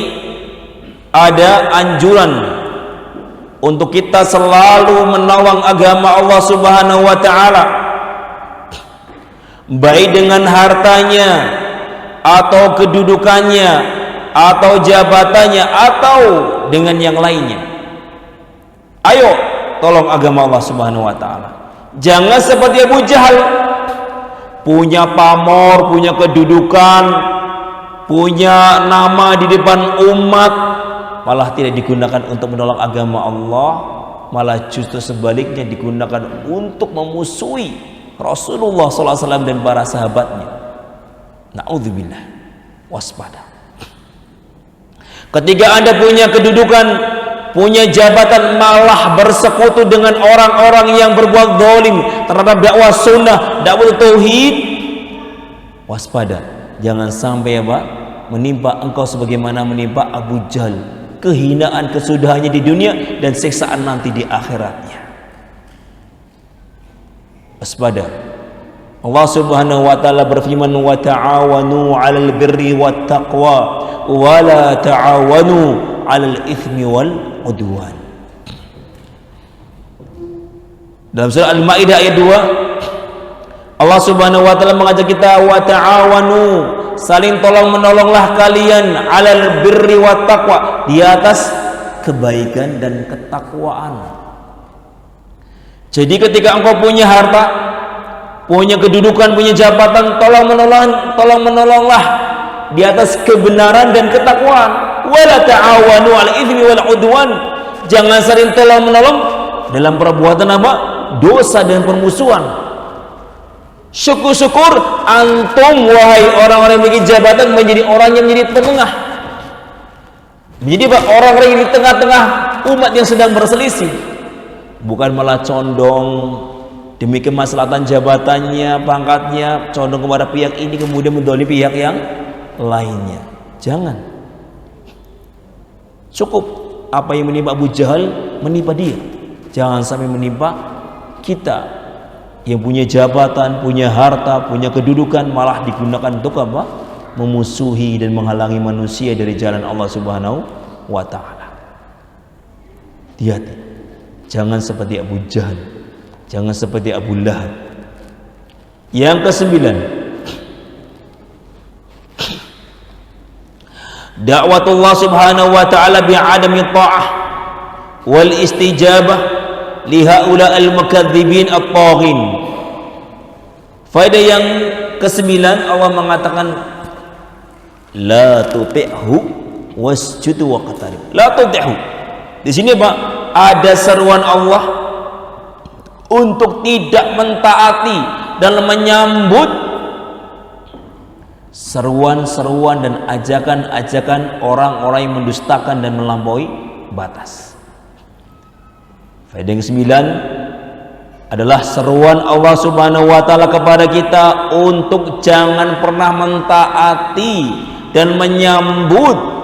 ada anjuran untuk kita selalu menolong agama Allah Subhanahu wa taala, baik dengan hartanya atau kedudukannya atau jabatannya atau dengan yang lainnya. Ayo tolong agama Allah Subhanahu wa taala. Jangan seperti Abu Jahal, punya pamor, punya kedudukan, punya nama di depan umat, malah tidak digunakan untuk menolong agama Allah, malah justru sebaliknya digunakan untuk memusuhi Rasulullah SAW dan para sahabatnya. Na'udzubillah. Waspada. Ketika Anda punya kedudukan, punya jabatan, malah bersekutu dengan orang-orang yang berbuat zalim terhadap dakwah sunnah, dakwah tauhid, waspada. Jangan sampai menimpa engkau sebagaimana menimpa Abu Jahal, kehinaan kesudahannya di dunia dan siksaan nanti di akhiratnya. Waspada. Allah Subhanahu wa taala berfirman, wa ta'awanu 'alal birri wat taqwa wa la ta'awanu 'alal itsmi wal udwan. Dalam surah Al-Maidah ayat 2, Allah Subhanahu wa taala mengajak kita, wa ta'awanu, saling tolong menolonglah kalian, 'alal birri wat taqwa, di atas kebaikan dan ketakwaan. Jadi ketika engkau punya harta, punya kedudukan, punya jabatan, tolong menolonglah di atas kebenaran dan ketakwaan. Wala ta'awanu 'alal itsmi wal 'udwan. Jangan saling tolong-menolong dalam perbuatan dosa dan permusuhan. Syukur-syukur antum wahai orang-orang yang memiliki jabatan menjadi orang yang menjadi penengah. Menjadi orang-orang yang di tengah-tengah umat yang sedang berselisih. Bukan malah condong demi kemaslahatan jabatannya, pangkatnya, condong kepada pihak ini kemudian mendolimi pihak yang lainnya. Jangan. Cukup apa yang menimpa Abu Jahal menimpa dia. Jangan sampai menimpa kita yang punya jabatan, punya harta, punya kedudukan, malah digunakan untuk memusuhi dan menghalangi manusia dari jalan Allah Subhanahu wa taala. Hati-hati. Jangan seperti Abu Jahal, jangan seperti Abu Lahab. Yang ke-9, da'watullah Subhanahu wa ta'ala bi'adami ta'ah wal istijabah li haula al-mukadzibin at-taghin. Faedah yang ke-9, Allah mengatakan la tuti'hu wasjud waqtarib. La tuti'hu. Di sini ada seruan Allah untuk tidak mentaati dan menyambut seruan-seruan dan ajakan-ajakan orang-orang yang mendustakan dan melampaui batas. Faedah yang ke-9 adalah seruan Allah Subhanahu wa taala kepada kita untuk jangan pernah mentaati dan menyambut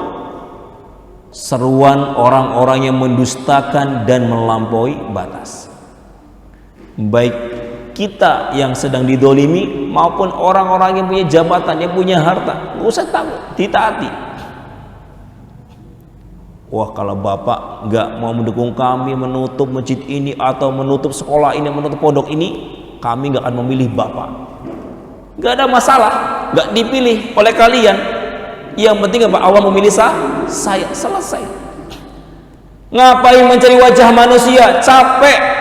seruan orang-orang yang mendustakan dan melampaui batas. Baik kita yang sedang didolimi maupun orang-orang yang punya jabatan, yang punya harta, nggak usah takut, ditaati. Wah, kalau bapak nggak mau mendukung kami menutup masjid ini atau menutup sekolah ini, menutup pondok ini, kami nggak akan memilih bapak. Nggak ada masalah, nggak dipilih oleh kalian. Yang penting apa? Allah memilih saya, selesai. Ngapain mencari wajah manusia? Capek.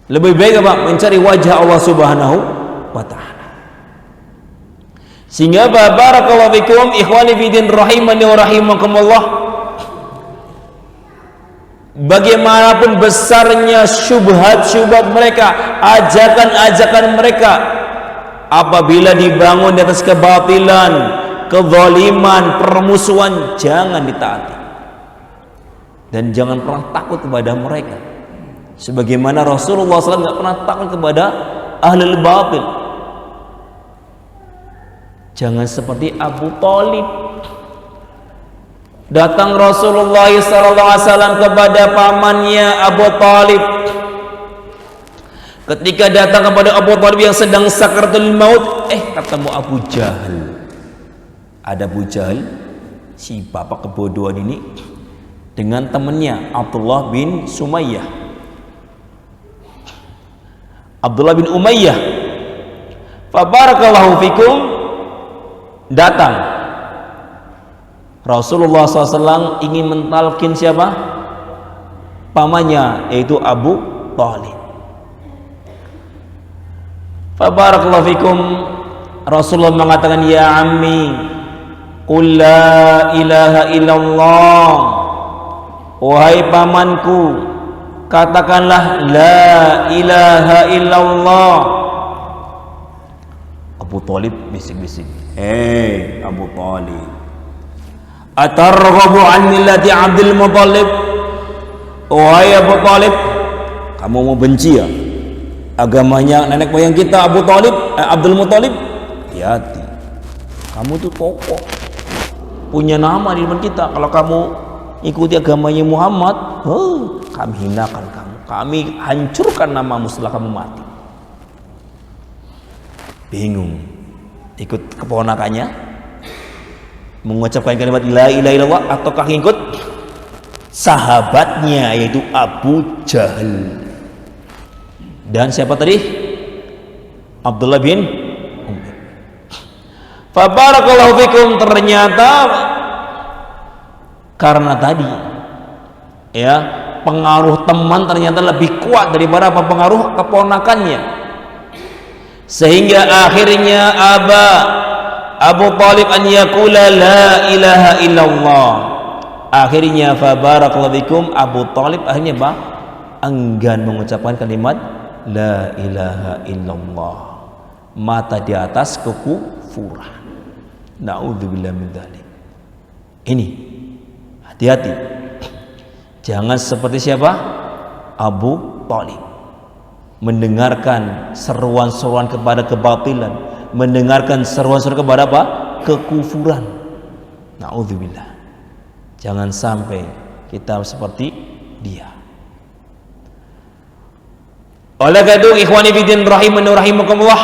Lebih baik apa? Mencari wajah Allah Subhanahu wa ta'ala. Sehingga barakallahu fikum ikhwani fiddin rahimani wa rahimakumullah, bagaimanapun besarnya syubhat-syubhat mereka, ajakan-ajakan mereka, apabila dibangun di atas kebatilan, kezaliman, permusuhan, jangan ditaati. Dan jangan pernah takut kepada mereka. Sebagaimana Rasulullah SAW tidak pernah takut kepada ahlul batil. Jangan seperti Abu Thalib. Datang Rasulullah SAW kepada pamannya Abu Thalib, Ketika datang kepada Abu Thalib yang sedang sakaratul maut, ketemu Abu Jahal. Ada Abu Jahal, si bapak kebodohan ini, dengan temannya Abdullah bin Sumayyah. Abdullah bin Umayyah. Fabarakallahu fikum. Datang Rasulullah SAW ingin mentalkin siapa? Pamannya, yaitu Abu Thalib. Fabarakallahu fikum. Rasulullah mengatakan, ya ammi, qul la ilaha illallah. Wahai pamanku, katakanlah la ilaha illallah. Abu Thalib bisik-bisik, Abu Thalib, atarghabu an millati Abdul Muthalib. Wahai Abu Thalib, kamu mau benci ya agamanya nenek moyang kita Abu Thalib, Abdul Muthalib? Hati-hati, kamu tuh tokoh, punya nama di depan kita. Kalau kamu ikuti agamanya Muhammad, kami hinakan kamu, kami hancurkan namamu setelah kamu mati. Bingung, ikut keponakannya mengucapkan kalimat la ilaha illallah, ataukah ikut sahabatnya yaitu Abu Jahal. Dan siapa tadi? Abdullah bin Umar. Fabarakallahu fikum. Ternyata karena tadi ya, pengaruh teman ternyata lebih kuat daripada pengaruh keponakannya, sehingga akhirnya Abu Thalib an yaqula la ilaha illallah. Akhirnya fabarakallahu fikum, Abu Thalib akhirnya enggan mengucapkan kalimat la ilaha illallah, mata di atas kekufuran. Na'udzubillah min dzalik. Ini hati-hati, jangan seperti siapa? Abu Thalib, mendengarkan seruan-seruan kepada kebatilan, mendengarkan seruan-seruan kepada apa? Kekufuran. Na'udzubillah. Jangan sampai kita seperti dia. Oleh karena itu, ikhwani fiddin rahimani rahimakumullah,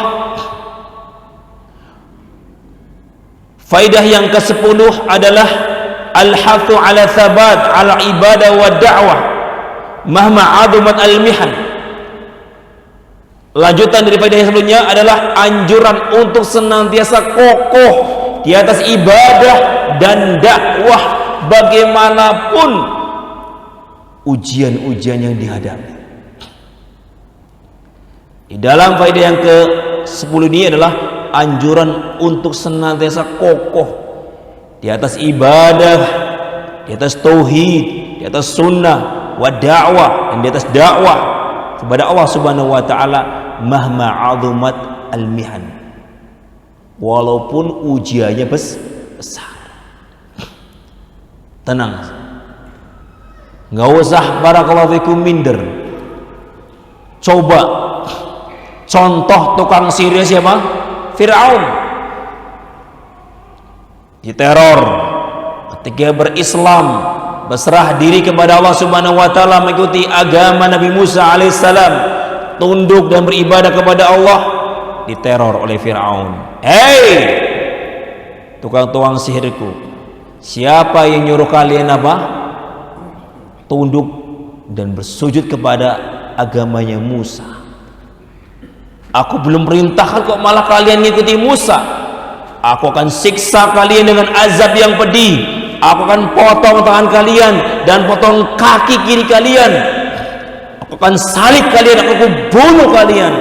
faidah yang ke-10 adalah al-hathu ala thabat ala ibadah wa da'wah mahma adumat al-mihan. Lanjutan dari faidah yang sebelumnya adalah anjuran untuk senantiasa kokoh di atas ibadah dan dakwah bagaimanapun ujian-ujian yang dihadapi. Di dalam faedah yang ke-10 ini adalah anjuran untuk senantiasa kokoh di atas ibadah, di atas tauhid, di atas sunnah, wa da'wah, dan di atas dakwah kepada Allah Subhanahu wa taala mahma 'azumat al-mihan. Walaupun ujiannya besar. Tenang. Enggak usah barakallahu fikum minder. Coba contoh tukang sihir siapa? Fir'aun. Diteror ketika berislam, berserah diri kepada Allah Subhanahu wa taala, mengikuti agama Nabi Musa alaihissalam, tunduk dan beribadah kepada Allah, diteror oleh Fir'aun. Hei tukang-tukang sihirku, siapa yang nyuruh kalian tunduk dan bersujud kepada agamanya Musa? Aku belum perintahkan kok malah kalian ngikuti Musa. Aku akan siksa kalian dengan azab yang pedih. Aku akan potong tangan kalian dan potong kaki kiri kalian. Aku akan salib kalian, aku akan bunuh kalian.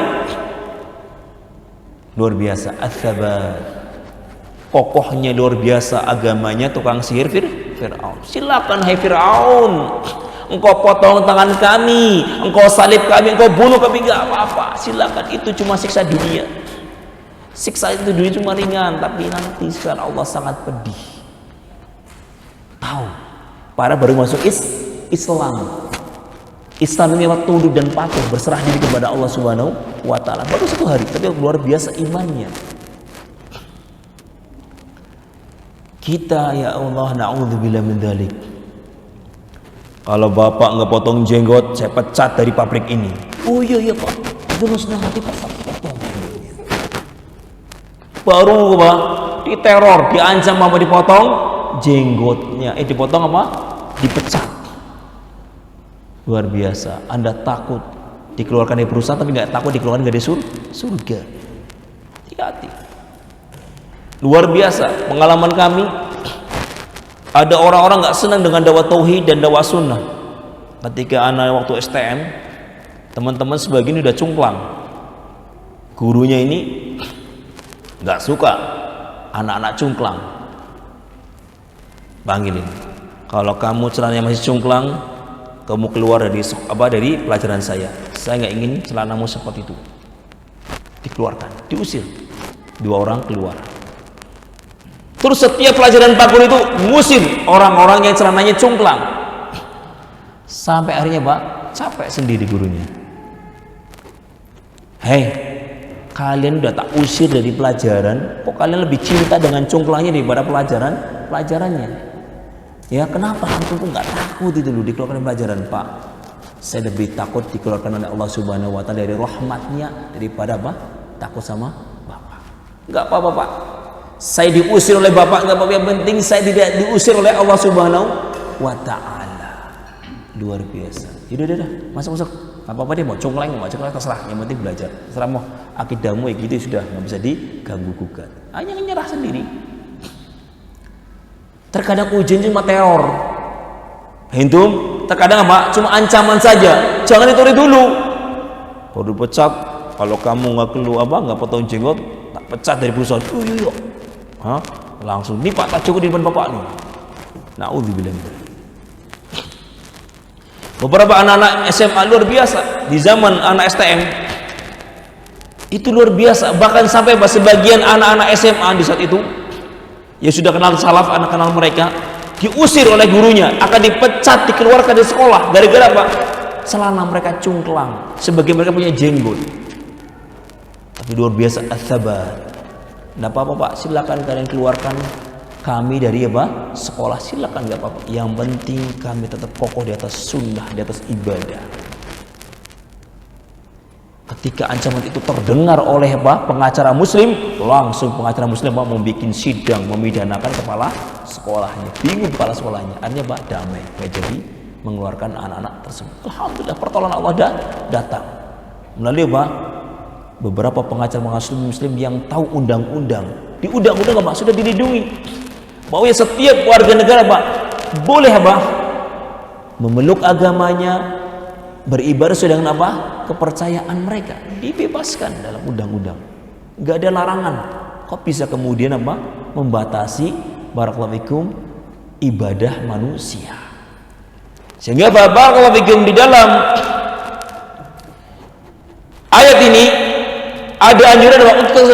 Luar biasa, az-zabat. Kokohnya luar biasa agamanya tukang sihir Fir'aun. Silakan hai Fir'aun, engkau potong tangan kami, engkau salib kami, engkau bunuh kami, enggak apa-apa, silakan. Itu cuma siksa dunia. Siksa itu dunia cuma ringan, tapi nanti secara Allah sangat pedih. Tahu, para baru masuk Islam. Islam ini adalah tunduk dan patuh, berserah diri kepada Allah Subhanahu wa taala. Baru 1 hari, tapi luar biasa imannya. Kita ya Allah, na'udzubillah min dzalik. Kalau bapak nggak potong jenggot, saya pecat dari pabrik ini. Oh iya Pak, dengan senang hati potong. Baru apa? Diteror, diancam apa dipotong jenggotnya. Dipotong apa? Dipecat. Luar biasa. Anda takut dikeluarkan dari perusahaan tapi nggak takut dikeluarkan dari surga. Hati-hati. Luar biasa pengalaman kami. Ada orang-orang nggak senang dengan dakwah tauhid dan dakwah sunnah. Ketika anak waktu STM, teman-teman sebagian udah cungklang. Gurunya ini nggak suka anak-anak cungklang. Panggilin. Kalau kamu celananya masih cungklang, kamu keluar dari pelajaran saya. Saya nggak ingin celanamu seperti itu. Dikeluarkan, diusir. 2 orang keluar. Terus setiap pelajaran Pak Guru itu ngusir orang-orang yang celananya cungklang. Sampai akhirnya Pak capek sendiri gurunya. Hei, kalian udah tak usir dari pelajaran, kok kalian lebih cinta dengan cungklangnya daripada pelajarannya? Ya kenapa antum kok nggak takut itu loh dikeluarkan dari pelajaran? Pak, saya lebih takut dikeluarkan oleh Allah Subhanahu Wa Taala dari rahmatnya daripada apa? Takut sama Bapak. Nggak apa-apa Pak. Saya diusir oleh Bapak nggak apa-apa, yang penting saya tidak diusir oleh Allah Subhanahu Wa Taala. Luar biasa. Yaudah, masuk. Apa-apa dia mau congkleng, mau congkleng terserah. Yang penting belajar. Terserah mau akidahmu ya gitu sudah, nggak bisa diganggu gugat. Hanya menyerah sendiri. Terkadang ujian cuma teror. Hintum, terkadang apa? Cuma ancaman saja. Jangan dituruti dulu. Baru pecat. Kalau kamu nggak potong jenggot, tak pecat dari perusahaan. Yuk. Hah? Langsung nih Pak, tak cukup di depan Bapak nih. Naudzubillah. Beberapa anak-anak SMA luar biasa di zaman anak STM itu luar biasa, bahkan sampai sebagian anak-anak SMA di saat itu ya sudah kenal salaf, anak kenal mereka diusir oleh gurunya, akan dipecat, dikeluarkan dari sekolah gara-gara apa? Celana mereka cungklang, sebagian mereka punya jenggot. Tapi luar biasa as-sabar. Nggak apa-apa Pak, silakan kalian keluarkan kami dari apa? Sekolah, silakan, nggak apa-apa. Yang penting kami tetap kokoh di atas sunnah, di atas ibadah. Ketika ancaman itu terdengar oleh apa? Pengacara muslim, langsung pengacara muslim Pak membuat sidang, memidanakan kepala sekolahnya. Bingung kepala sekolahnya. Artinya Pak damai, nggak jadi mengeluarkan anak-anak tersebut. Alhamdulillah pertolongan Allah datang melalui apa? Beberapa pengacara muslim yang tahu undang-undang. Di undang-undang Pak sudah dilindungi bahwa setiap warga negara Pak boleh apa? Memeluk agamanya, beribadah sesuai dengan apa? Kepercayaan mereka, dibebaskan dalam undang-undang. Nggak ada larangan. Kok bisa kemudian apa? Membatasi barakallahu fikum ibadah manusia. Sehingga barakallahu fikum di dalam ayat ini ada anjuran untuk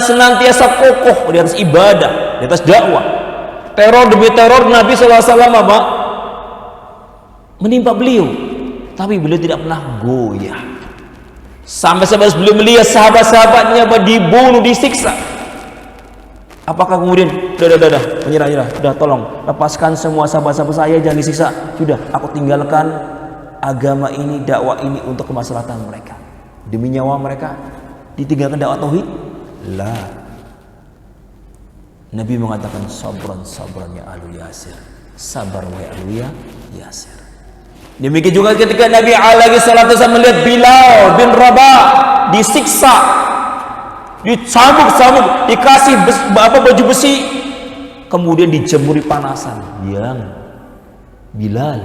senantiasa kokoh di atas ibadah, di atas dakwah. Teror demi teror Nabi SAW apa? Menimpa beliau, tapi beliau tidak pernah goyah. Sampai-sampai beliau melihat sahabat-sahabatnya dibunuh, disiksa. Apakah kemudian udah menyerah, udah tolong lepaskan semua sahabat-sahabat saya, jangan disiksa. Sudah, aku tinggalkan agama ini, dakwah ini untuk kemaslahatan mereka. Demi nyawa mereka ditinggalkan dakwah tauhid? Lah. Nabi mengatakan sabran ya alu Yasir. Sabar wahai alu Yasir. Demikian juga ketika Nabi alaihi salatu wasallam melihat Bilal bin Rabah disiksa, dicambuk, dikasih baju besi, kemudian dijemuri panasan. Yang Bilal,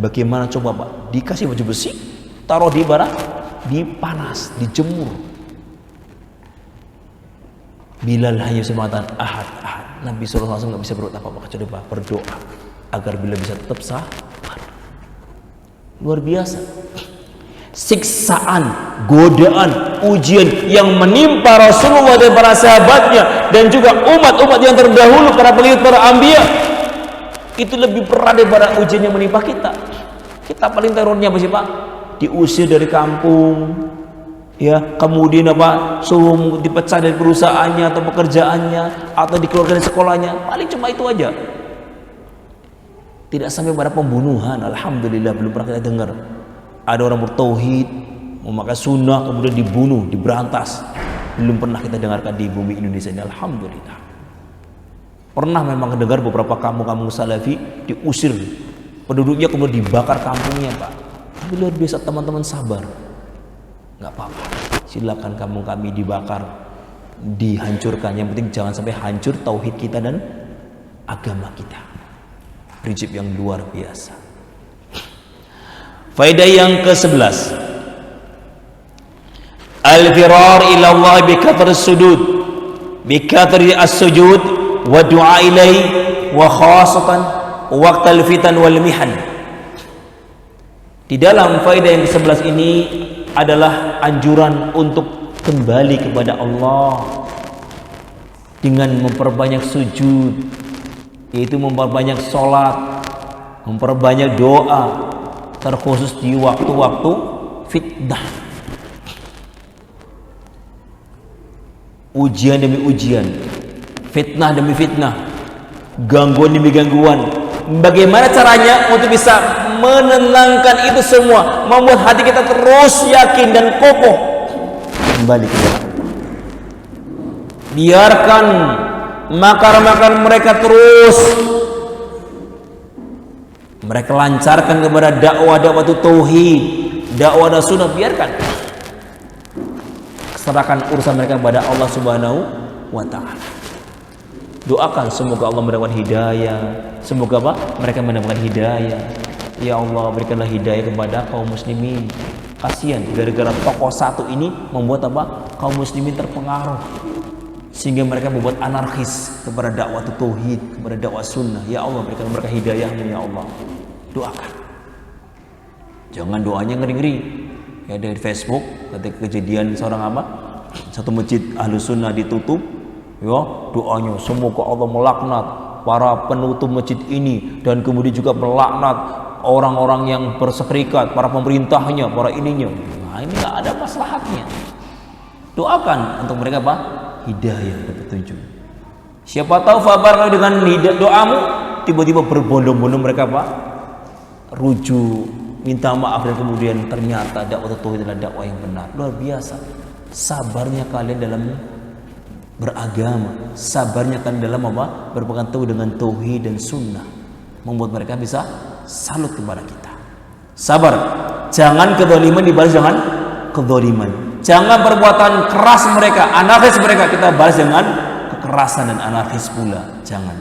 bagaimana coba Pak? Dikasih baju besi, taruh di barat, di panas, dijemur. Bilal hanya mengatakan ahad. Nabi SAW nggak bisa berbuat apa-apa kecuali berdoa agar Bilal bisa tetap sabar. Luar biasa. Siksaan, godaan, ujian yang menimpa Rasulullah dan para sahabatnya dan juga umat-umat yang terdahulu, para pengikut, para anbiya, itu lebih berat daripada ujian yang menimpa kita. Kita paling terornya apa sih Pak? Diusir dari kampung, ya, kemudian apa? Suruh dipecat dari perusahaannya atau pekerjaannya atau dikeluarkan dari sekolahnya. Paling cuma itu aja. Tidak sampai pada pembunuhan. Alhamdulillah belum pernah kita dengar ada orang bertauhid memakai sunnah kemudian dibunuh, diberantas. Belum pernah kita dengarkan di bumi Indonesia ini, alhamdulillah. Pernah memang dengar beberapa kampung-kampung salafi diusir penduduknya, kemudian dibakar kampungnya, Pak. Tapi luar biasa, teman-teman sabar. Nggak apa-apa, silakan kampung kami dibakar, dihancurkan. Yang penting jangan sampai hancur tauhid kita dan agama kita. Prinsip yang luar biasa. Faedah yang ke-11, al-firar ila Allah bi kathri sujud, bi kathri as-sujud wa du'a ilaihi wa khasatan waqtal fitan wal mihan. Di dalam faedah yang ke-11 ini adalah anjuran untuk kembali kepada Allah dengan memperbanyak sujud, yaitu memperbanyak sholat, memperbanyak doa, terkhusus di waktu-waktu fitnah, ujian demi ujian, fitnah demi fitnah, gangguan demi gangguan. Bagaimana caranya untuk bisa menenangkan itu semua, membuat hati kita terus yakin dan kokoh kembali ke Allah. Biarkan makar-makar mereka terus mereka lancarkan kepada dakwah tauhid, dakwah sunnah. Biarkan, serahkan urusan mereka kepada Allah Subhanahu wa ta'ala. Doakan semoga Allah mendapatkan hidayah, semoga mereka mendapatkan hidayah. Ya Allah, berikanlah hidayah kepada kaum muslimin. Kasihan gara-gara tokoh satu ini membuat kaum muslimin terpengaruh, sehingga mereka membuat anarkis kepada dakwah tauhid, kepada dakwah sunnah. Ya Allah, berikan mereka hidayahnya ya Allah. Doakan, jangan doanya ngeri-ngeri. Ya, dari Facebook ketika kejadian seorang satu masjid ahlu sunnah ditutup, ya doanya semoga Allah melaknat para penutup masjid ini, dan kemudian juga melaknat orang-orang yang berserikat, para pemerintahnya, para ininya. Nah, ini nggak ada maslahatnya. Doakan untuk mereka hidayah dan petunjuk. Siapa tahu fabar dengan doamu tiba-tiba berbondong-bondong mereka rujuk, minta maaf, dan kemudian ternyata dakwah tauhid adalah dakwah yang benar. Luar biasa sabarnya kalian dalam beragama, sabarnya kalian dalam berpegang teguh dengan tauhid dan sunnah, membuat mereka bisa salut kepada kita. Sabar, jangan kezaliman dibalas dengan kezaliman. Jangan perbuatan keras mereka, anarkis mereka, kita balas dengan kekerasan dan anarkis pula. Jangan.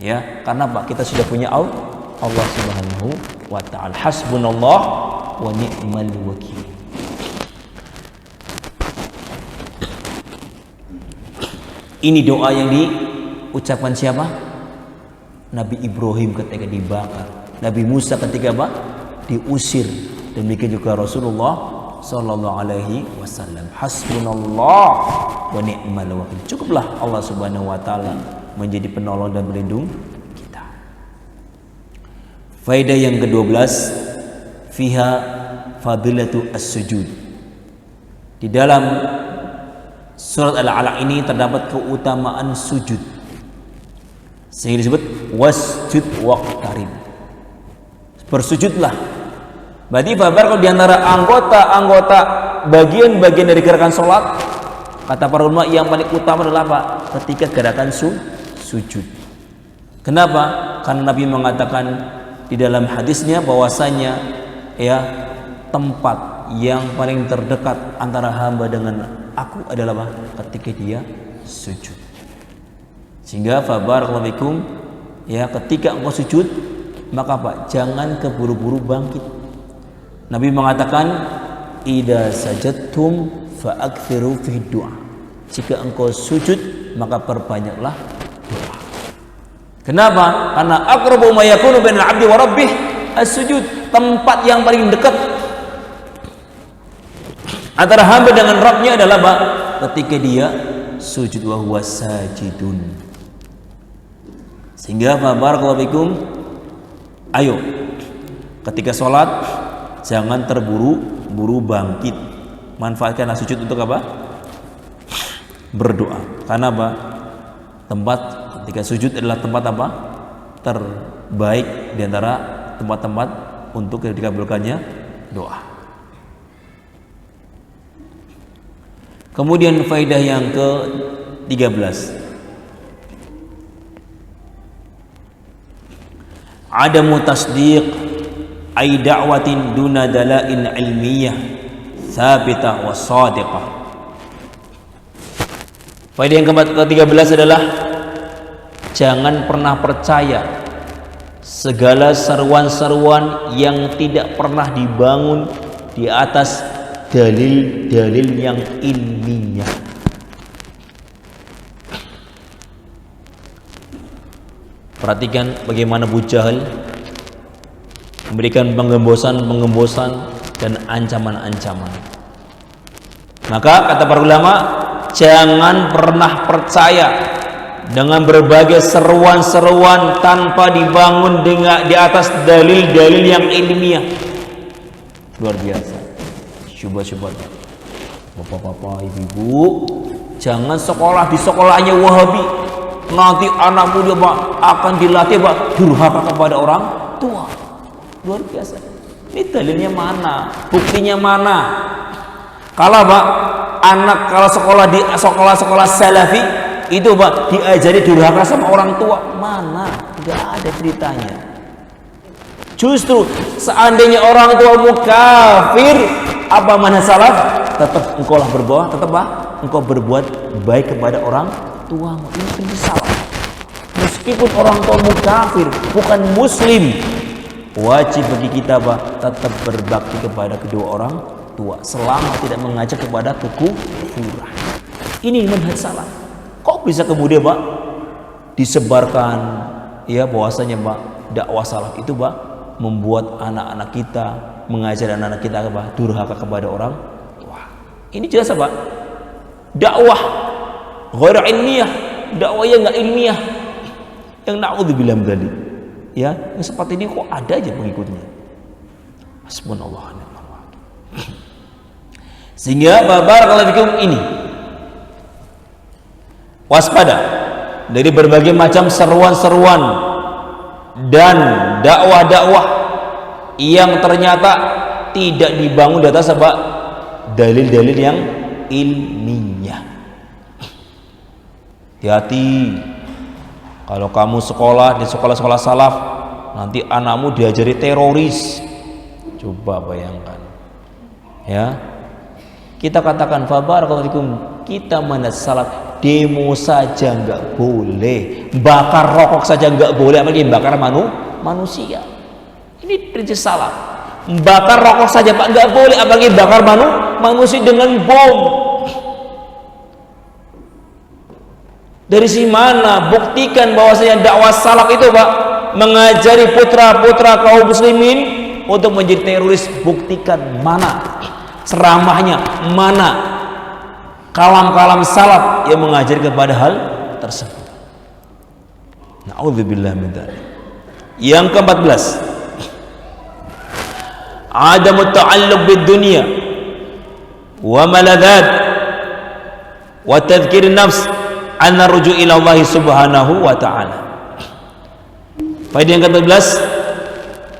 Ya, karena kita sudah punya Allah Subhanahu wa ta'ala. Hasbunallah wa ni'mal wakil. Ini doa yang diucapkan siapa? Nabi Ibrahim ketika dibakar, Nabi Musa ketika diusir, demikian juga Rasulullah sallallahu alaihi wasallam. Hasbunallah wa ni'mal wakil. Cukuplah Allah Subhanahu wa ta'ala menjadi penolong dan pelindung kita. Faedah yang ke-12, fiha fadilatu as-sujud. Di dalam surat Al-Alaq ini terdapat keutamaan sujud, sehingga disebut wasjud waqtarib. Bersujudlah. Berarti kalau diantara anggota bagian-bagian dari gerakan sholat, kata para ulama yang paling utama adalah ketika gerakan sujud. Kenapa? Karena Nabi mengatakan di dalam hadisnya bahwasanya ya, tempat yang paling terdekat antara hamba dengan aku adalah ketika dia sujud. Sehingga barakallahu fikum, ya, ketika engkau sujud maka jangan keburu-buru bangkit. Nabi mengatakan idza sajadtum fa'akthiru fi du'a. Jika engkau sujud maka perbanyaklah doa. Kenapa? Karena aqrabu ma yakunu bainal 'abdi wa rabbih as-sujud. Tempat yang paling dekat antara hamba dengan Rabbnya adalah ketika dia sujud, wa huwa sajidun. Sehingga barakallahu fikum, ayo ketika sholat jangan terburu-buru bangkit. Manfaatkanlah sujud untuk berdoa. Karena tempat ketika sujud adalah tempat terbaik di antara tempat-tempat untuk dikabulkannya doa. Kemudian faedah yang ke-13, adamu tasdiq ay da'watin duna dalain ilmiyah thabitah wa sadiqah. Faedah yang ke-13 adalah jangan pernah percaya segala seruan-seruan yang tidak pernah dibangun di atas dalil-dalil yang ilmiah. Perhatikan bagaimana Abu Jahal memberikan penggembosan dan ancaman-ancaman. Maka kata para ulama, jangan pernah percaya dengan berbagai seruan-seruan tanpa dibangun di atas dalil-dalil yang ilmiah. Luar biasa. Syubhat-syubhat. Bapak-bapak, ibu-ibu, jangan sekolah di sekolahnya Wahabi. Nanti anakmu dia akan dilatih durhaka kepada orang tua. Luar biasa. Ini dalilnya mana? Buktinya mana? Kalau anak kalau sekolah di sekolah-sekolah salafi itu diajari durhaka sama orang tua, mana? Enggak ada ceritanya. Justru seandainya orang tuamu kafir, apa manhaj salaf? Tetap engkau engkau berbuat baik kepada orang tuamu. Ini prinsip salaf. Meskipun orang tuamu kafir, bukan muslim, wajib bagi kita tetap berbakti kepada kedua orang tua selama tidak mengajak kepada kekufuran. Ini manhaj salaf. Kok bisa kemudian disebarkan ya bahwasanya dakwah salaf itu membuat anak-anak kita, mengajar anak-anak kita durhaka kepada orang tua. Ini jelas dakwah ghairu ilmiah, dakwah yang enggak ilmiah, yang naudzubillah min dzalik. Ya, yang seperti ini kok ada aja pengikutnya. Hasbunallah wa ni'mal wakil. Sehingga barakallahu fikum ini waspada dari berbagai macam seruan-seruan dan dakwah-dakwah yang ternyata tidak dibangun di atas dalil-dalil yang ilmiah. Hati-hati kalau kamu sekolah di sekolah-sekolah salaf, nanti anakmu diajari teroris. Coba bayangkan. Ya. Kita katakan barakallahu fikum, kita manhaj salaf, demo saja enggak boleh, bakar rokok saja enggak boleh, apalagi bakar manusia. Ini prinsip salaf. Bakar rokok saja enggak boleh, apalagi bakar manusia dengan bom. Dari si mana? Buktikan bahwasanya dakwah salaf itu mengajari putra-putra kaum muslimin untuk menjadi teroris. Buktikan mana ceramahnya, mana kalam-kalam salaf yang mengajar kepada hal tersebut. Na'udzubillah min dzalik. Yang ke-14, adamu ta'alluq bid dunya wa maladat wa tadhkir nafs anna ruju' ila Allah subhanahu wa ta'ala. Faedah yang ke-14,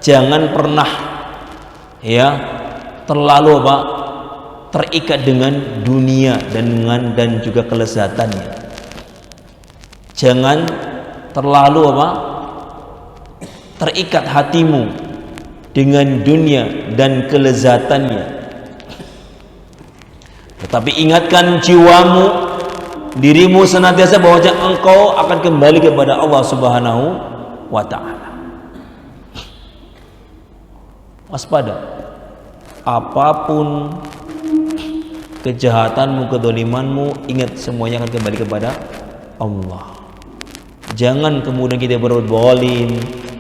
jangan pernah terlalu terikat dengan dunia dan juga kelezatannya. Jangan terlalu terikat hatimu dengan dunia dan kelezatannya. Tetapi ingatkan jiwamu, dirimu senantiasa bahwa engkau akan kembali kepada Allah Subhanahu wa ta'ala. Waspada, apapun kejahatanmu, kedolimanmu, ingat semuanya akan kembali kepada Allah. Jangan kemudian kita berbuat zalim,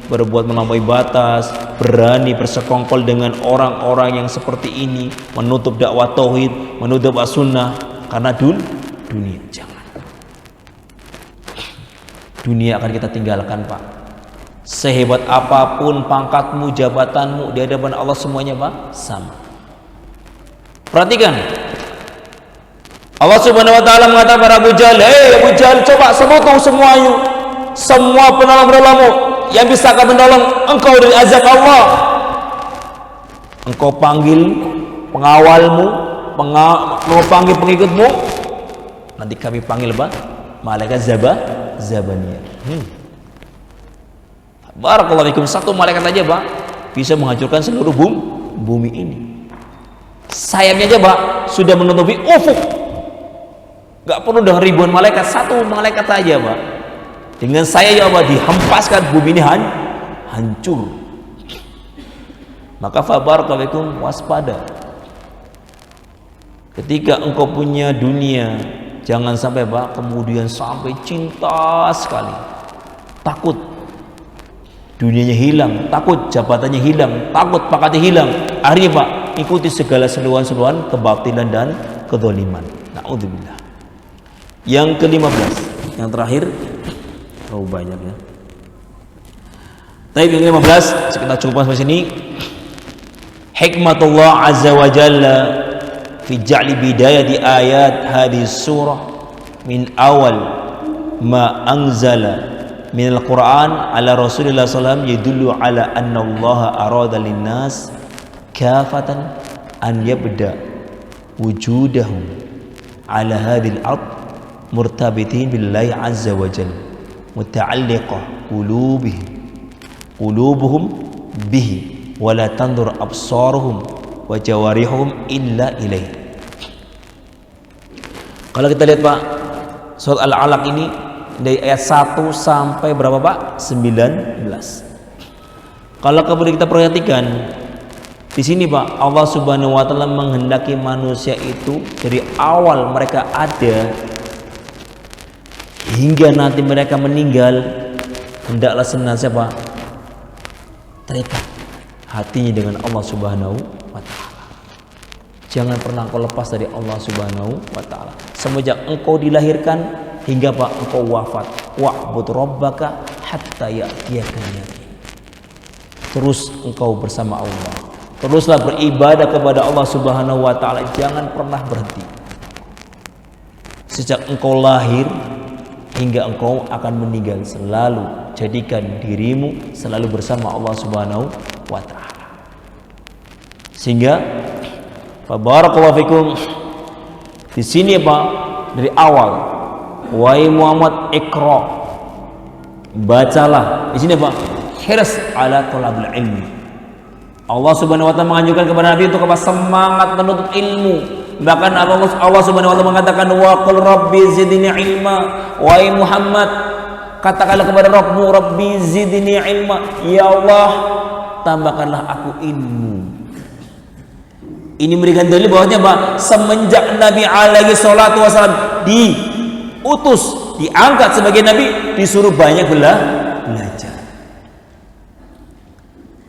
berbuat melampaui batas, berani bersekongkol dengan orang-orang yang seperti ini, menutup dakwah tauhid, menutup as-sunnah karena dunia. Jangan. Dunia akan kita tinggalkan, Pak. Sehebat apapun pangkatmu, jabatanmu di hadapan Allah, semuanya sama. Perhatikan, Allah Subhanahu wa ta'ala mengatakan kepada Abu Jahal, "Hei Abu Jahal, coba sebutu semua penolong-penolongmu yang bisa akan menolong engkau dari azab Allah. Engkau panggil pengawalmu, panggil pengikutmu, Nanti kami panggil apa? Malaikat Zabaniyah. Barakallahu fikum, satu malaikat aja Pak bisa menghancurkan seluruh bumi ini. Sayapnya aja Pak sudah menutupi ufuk. Gak perlu dengan ribuan malaikat, satu malaikat aja Pak. Dengan saya ya Pak dihempaskan bumi ini hancur. Maka barakallahu fikum, waspada. Ketika engkau punya dunia, jangan sampai Pak kemudian sampai cinta sekali, takut dunianya hilang, takut jabatannya hilang, takut pangkatnya hilang. Akhirnya Pak ikuti segala seruan-seruan kebatilan dan kedzaliman. Na'udzubillah. Yang ke-15, yang terakhir, banyak ya. Tapi yang ke-15 kita cukup sampai sini. Hikmatullah azza wa jalla fi ja'li bidayati ayat hadis surah min awal ma anzala min al-Quran ala Rasulullah SAW yadullu ala anna Allah arada linnas kafatan an yabda wujudahum ala hadhil ard murtabitin billahi azza wa jalla muta'alliqah qulubuhum bihi wa la tandur absaruhum wa jawarihum illa ilaih. Kalau kita lihat Pak, surat Al-Alaq ini dari ayat 1 sampai berapa Pak? 19. Kalau kemudian kita perhatikan di sini Pak, Allah Subhanahu wa taala menghendaki manusia itu dari awal mereka ada hingga nanti mereka meninggal, hendaklah senantiasa Pak terikat hatinya dengan Allah Subhanahu wa taala. Jangan pernah engkau lepas dari Allah Subhanahu wa taala. Semenjak engkau dilahirkan hingga Pak engkau wafat. Wa'bud rabbaka hatta ya'tiyakan yaqin. Terus engkau bersama Allah. Teruslah beribadah kepada Allah Subhanahu wa taala, jangan pernah berhenti. Sejak engkau lahir hingga engkau akan meninggal, selalu jadikan dirimu selalu bersama Allah Subhanahu wa taala. Sehingga barakallahu fikum, di sini Pak dari awal, wahai Muhammad iqra, bacalah. Di sini Pak, hirs ala talabul ilmi. Allah Subhanahu wa taala menganjurkan kepada Nabi untuk semangat menuntut ilmu. Bahkan Allah Subhanahu wa taala mengatakan wa qul rabbi zidni ilma. Wahai Muhammad, katakanlah kepada Rabbmu, Rabbi zidni ilma. Ya Allah, tambahkanlah aku ilmu. Ini memberikan dalil bahwasanya Pak, semenjak Nabi alaihi salatu wasallam diutus, diangkat sebagai Nabi, disuruh banyak belajar.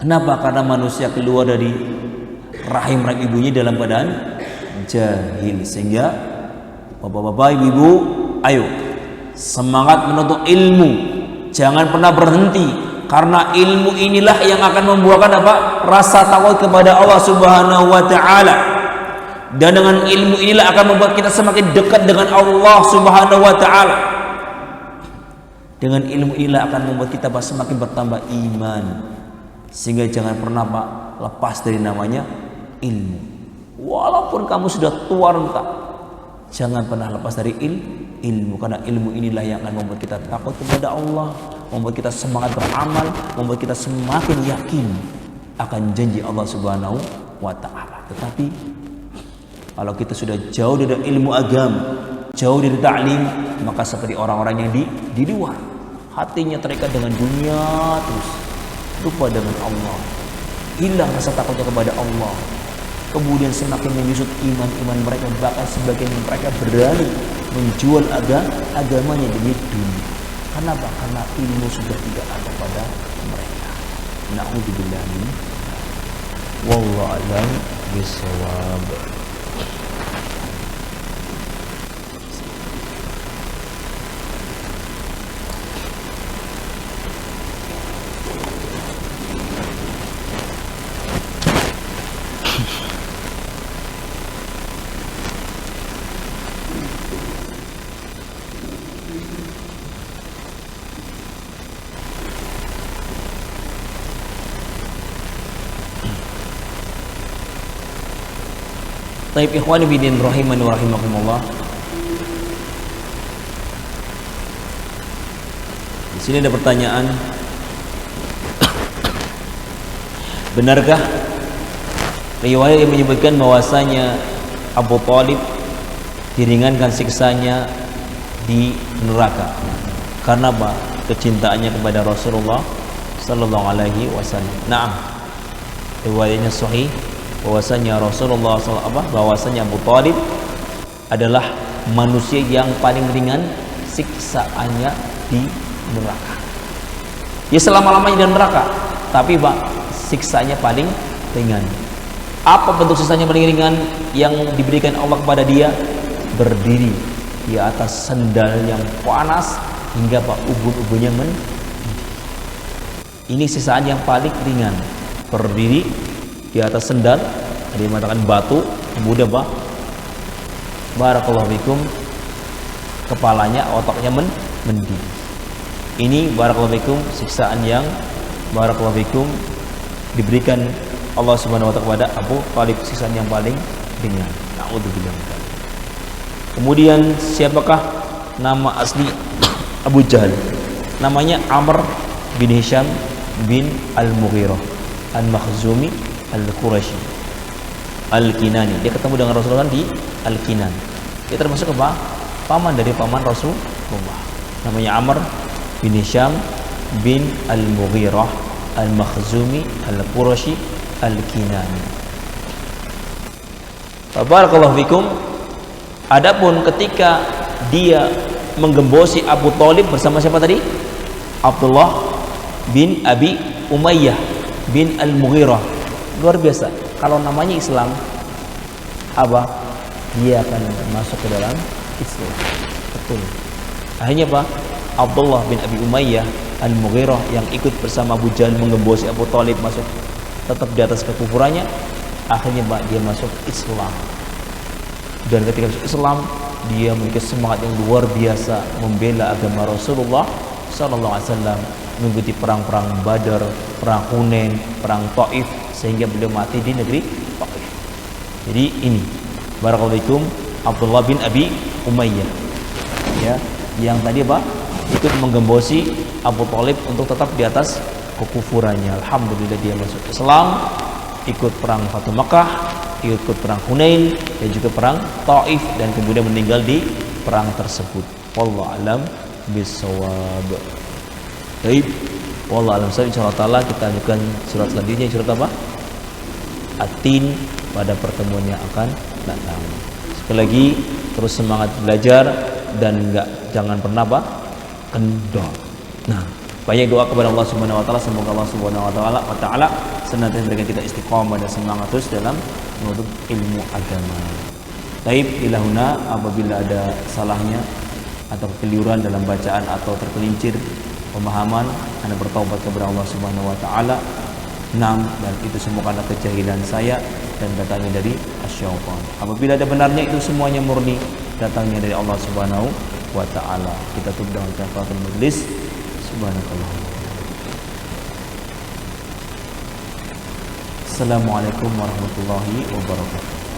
Kenapa? Karena manusia keluar dari rahim ibunya dalam keadaan jahil. Sehingga bapak-bapak, ibu-ibu, ayo semangat menuntut ilmu, jangan pernah berhenti. Karena ilmu inilah yang akan membuahkan apa? Rasa takut kepada Allah Subhanahu wa taala. Dan dengan ilmu inilah akan membuat kita semakin dekat dengan Allah Subhanahu wa taala. Dengan ilmu inilah akan membuat kita semakin bertambah iman. Sehingga jangan pernah Pak lepas dari namanya ilmu. Walaupun kamu sudah tua renta, jangan pernah lepas dari ilmu, karena ilmu inilah yang akan membuat kita takut kepada Allah, membuat kita semangat beramal, membuat kita semakin yakin akan janji Allah Subhanahu wa taala. Tetapi kalau kita sudah jauh dari ilmu agama, jauh dari ta'lim, maka seperti orang-orang yang di luar, hatinya terikat dengan dunia terus, lupa dengan Allah, hilang rasa takutnya kepada Allah. Kemudian semakin menyusut iman mereka, bahkan sebagian mereka berani menjual agamanya demi dunia. Kenapa? Karena ilmu sudah tidak ada pada mereka. Na'udzubillah min. Wallahu a'lam bishawab. Taib ikhwani bidin rahimani wa rahimakumullah. sini ada pertanyaan. Benarkah riwayat yang menyebutkan bahwasanya Abu Thalib diringankan siksanya di neraka karena apa? Kecintaannya kepada Rasulullah sallallahu alaihi wasallam. Naam. Riwayatnya sahih bahwasanya Rasulullah bahwasanya Abu Thalib adalah manusia yang paling ringan siksaannya di neraka. Ya selama-lamanya di neraka, tapi Pak, siksanya paling ringan. Apa bentuk siksanya paling ringan yang diberikan Allah kepada dia? Berdiri di atas sendal yang panas hingga Pak ubun-ubunnya mendidih. Ini siksaan yang paling ringan. Berdiri di atas sendal, ada yang mengatakan batu, kemudian Pak, barakallahu fikum, kepalanya, otaknya mendidih. Ini barakallahu fikum siksaan yang barakallahu fikum diberikan Allah Subhanahu wa taala kepada Abu Thalib, siksaan yang paling ringan. Na'udzubillah. Kemudian siapakah nama asli Abu Jahal? Namanya Amr bin Hisham bin Al-Mughirah Al-Makhzumi Al-Qurashi Al-Kinani. Dia ketemu dengan Rasulullah di Al-Kinan. Dia termasuk apa? Paman dari paman Rasulullah. Namanya Amr bin Hisham bin Al-Mughirah Al-Makhzumi Al-Qurashi Al-Kinani. Barakallahu fikum. Adapun ketika dia menggembosi Abu Thalib bersama siapa tadi? Abdullah bin Abi Umayyah bin Al-Mughirah. Luar biasa. Kalau namanya Islam, apa? Dia akan masuk ke dalam Islam. Betul. Akhirnya apa? Abdullah bin Abi Umayyah Al-Mughirah yang ikut bersama Abu Jahal menggembosi Abu Thalib masuk tetap di atas kekufurannya. Akhirnya Pak, dia masuk Islam. Dan ketika masuk Islam, dia memiliki semangat yang luar biasa membela agama Rasulullah sallallahu alaihi wasallam, mengikuti perang-perang Badar, perang Hunain, perang Taif, sehingga beliau mati di negeri Taif. Jadi ini barakallahu fikum Abdullah bin Abi Umayyah, ya, yang tadi Pak ikut menggembosi Abu Thalib untuk tetap di atas kekufurannya. Alhamdulillah dia masuk Islam, ikut perang Fatu Makkah, ikut perang Hunain, dan juga perang Taif, dan kemudian meninggal di perang tersebut. Wallahu alam bisawab. Baik, wallahu alam. Insyaallah taala kita lanjutkan surat selanjutnya, surat apa? At-Tin, pada pertemuan yang akan datang. Sekali lagi terus semangat belajar dan jangan pernah Pak kendor. Nah, banyak doa kepada Allah Subhanahu wa taala, semoga Allah Subhanahu wa taala senantiasa memberikan kita istiqomah dan semangat terus dalam menuntut ilmu agama. Taib ilahuna, apabila ada salahnya atau kekeliruan dalam bacaan atau tergelincir pemahaman, Anda bertaubat kepada Allah Subhanahu wa taala. Dan itu semua karena kejahilan saya dan datangnya dari asyaitan. Apabila ada benarnya, itu semuanya murni datangnya dari Allah Subhanahu wa taala. Kita tutup dengan kafaratul majlis. Subhanakallah. Assalamualaikum warahmatullahi wabarakatuh.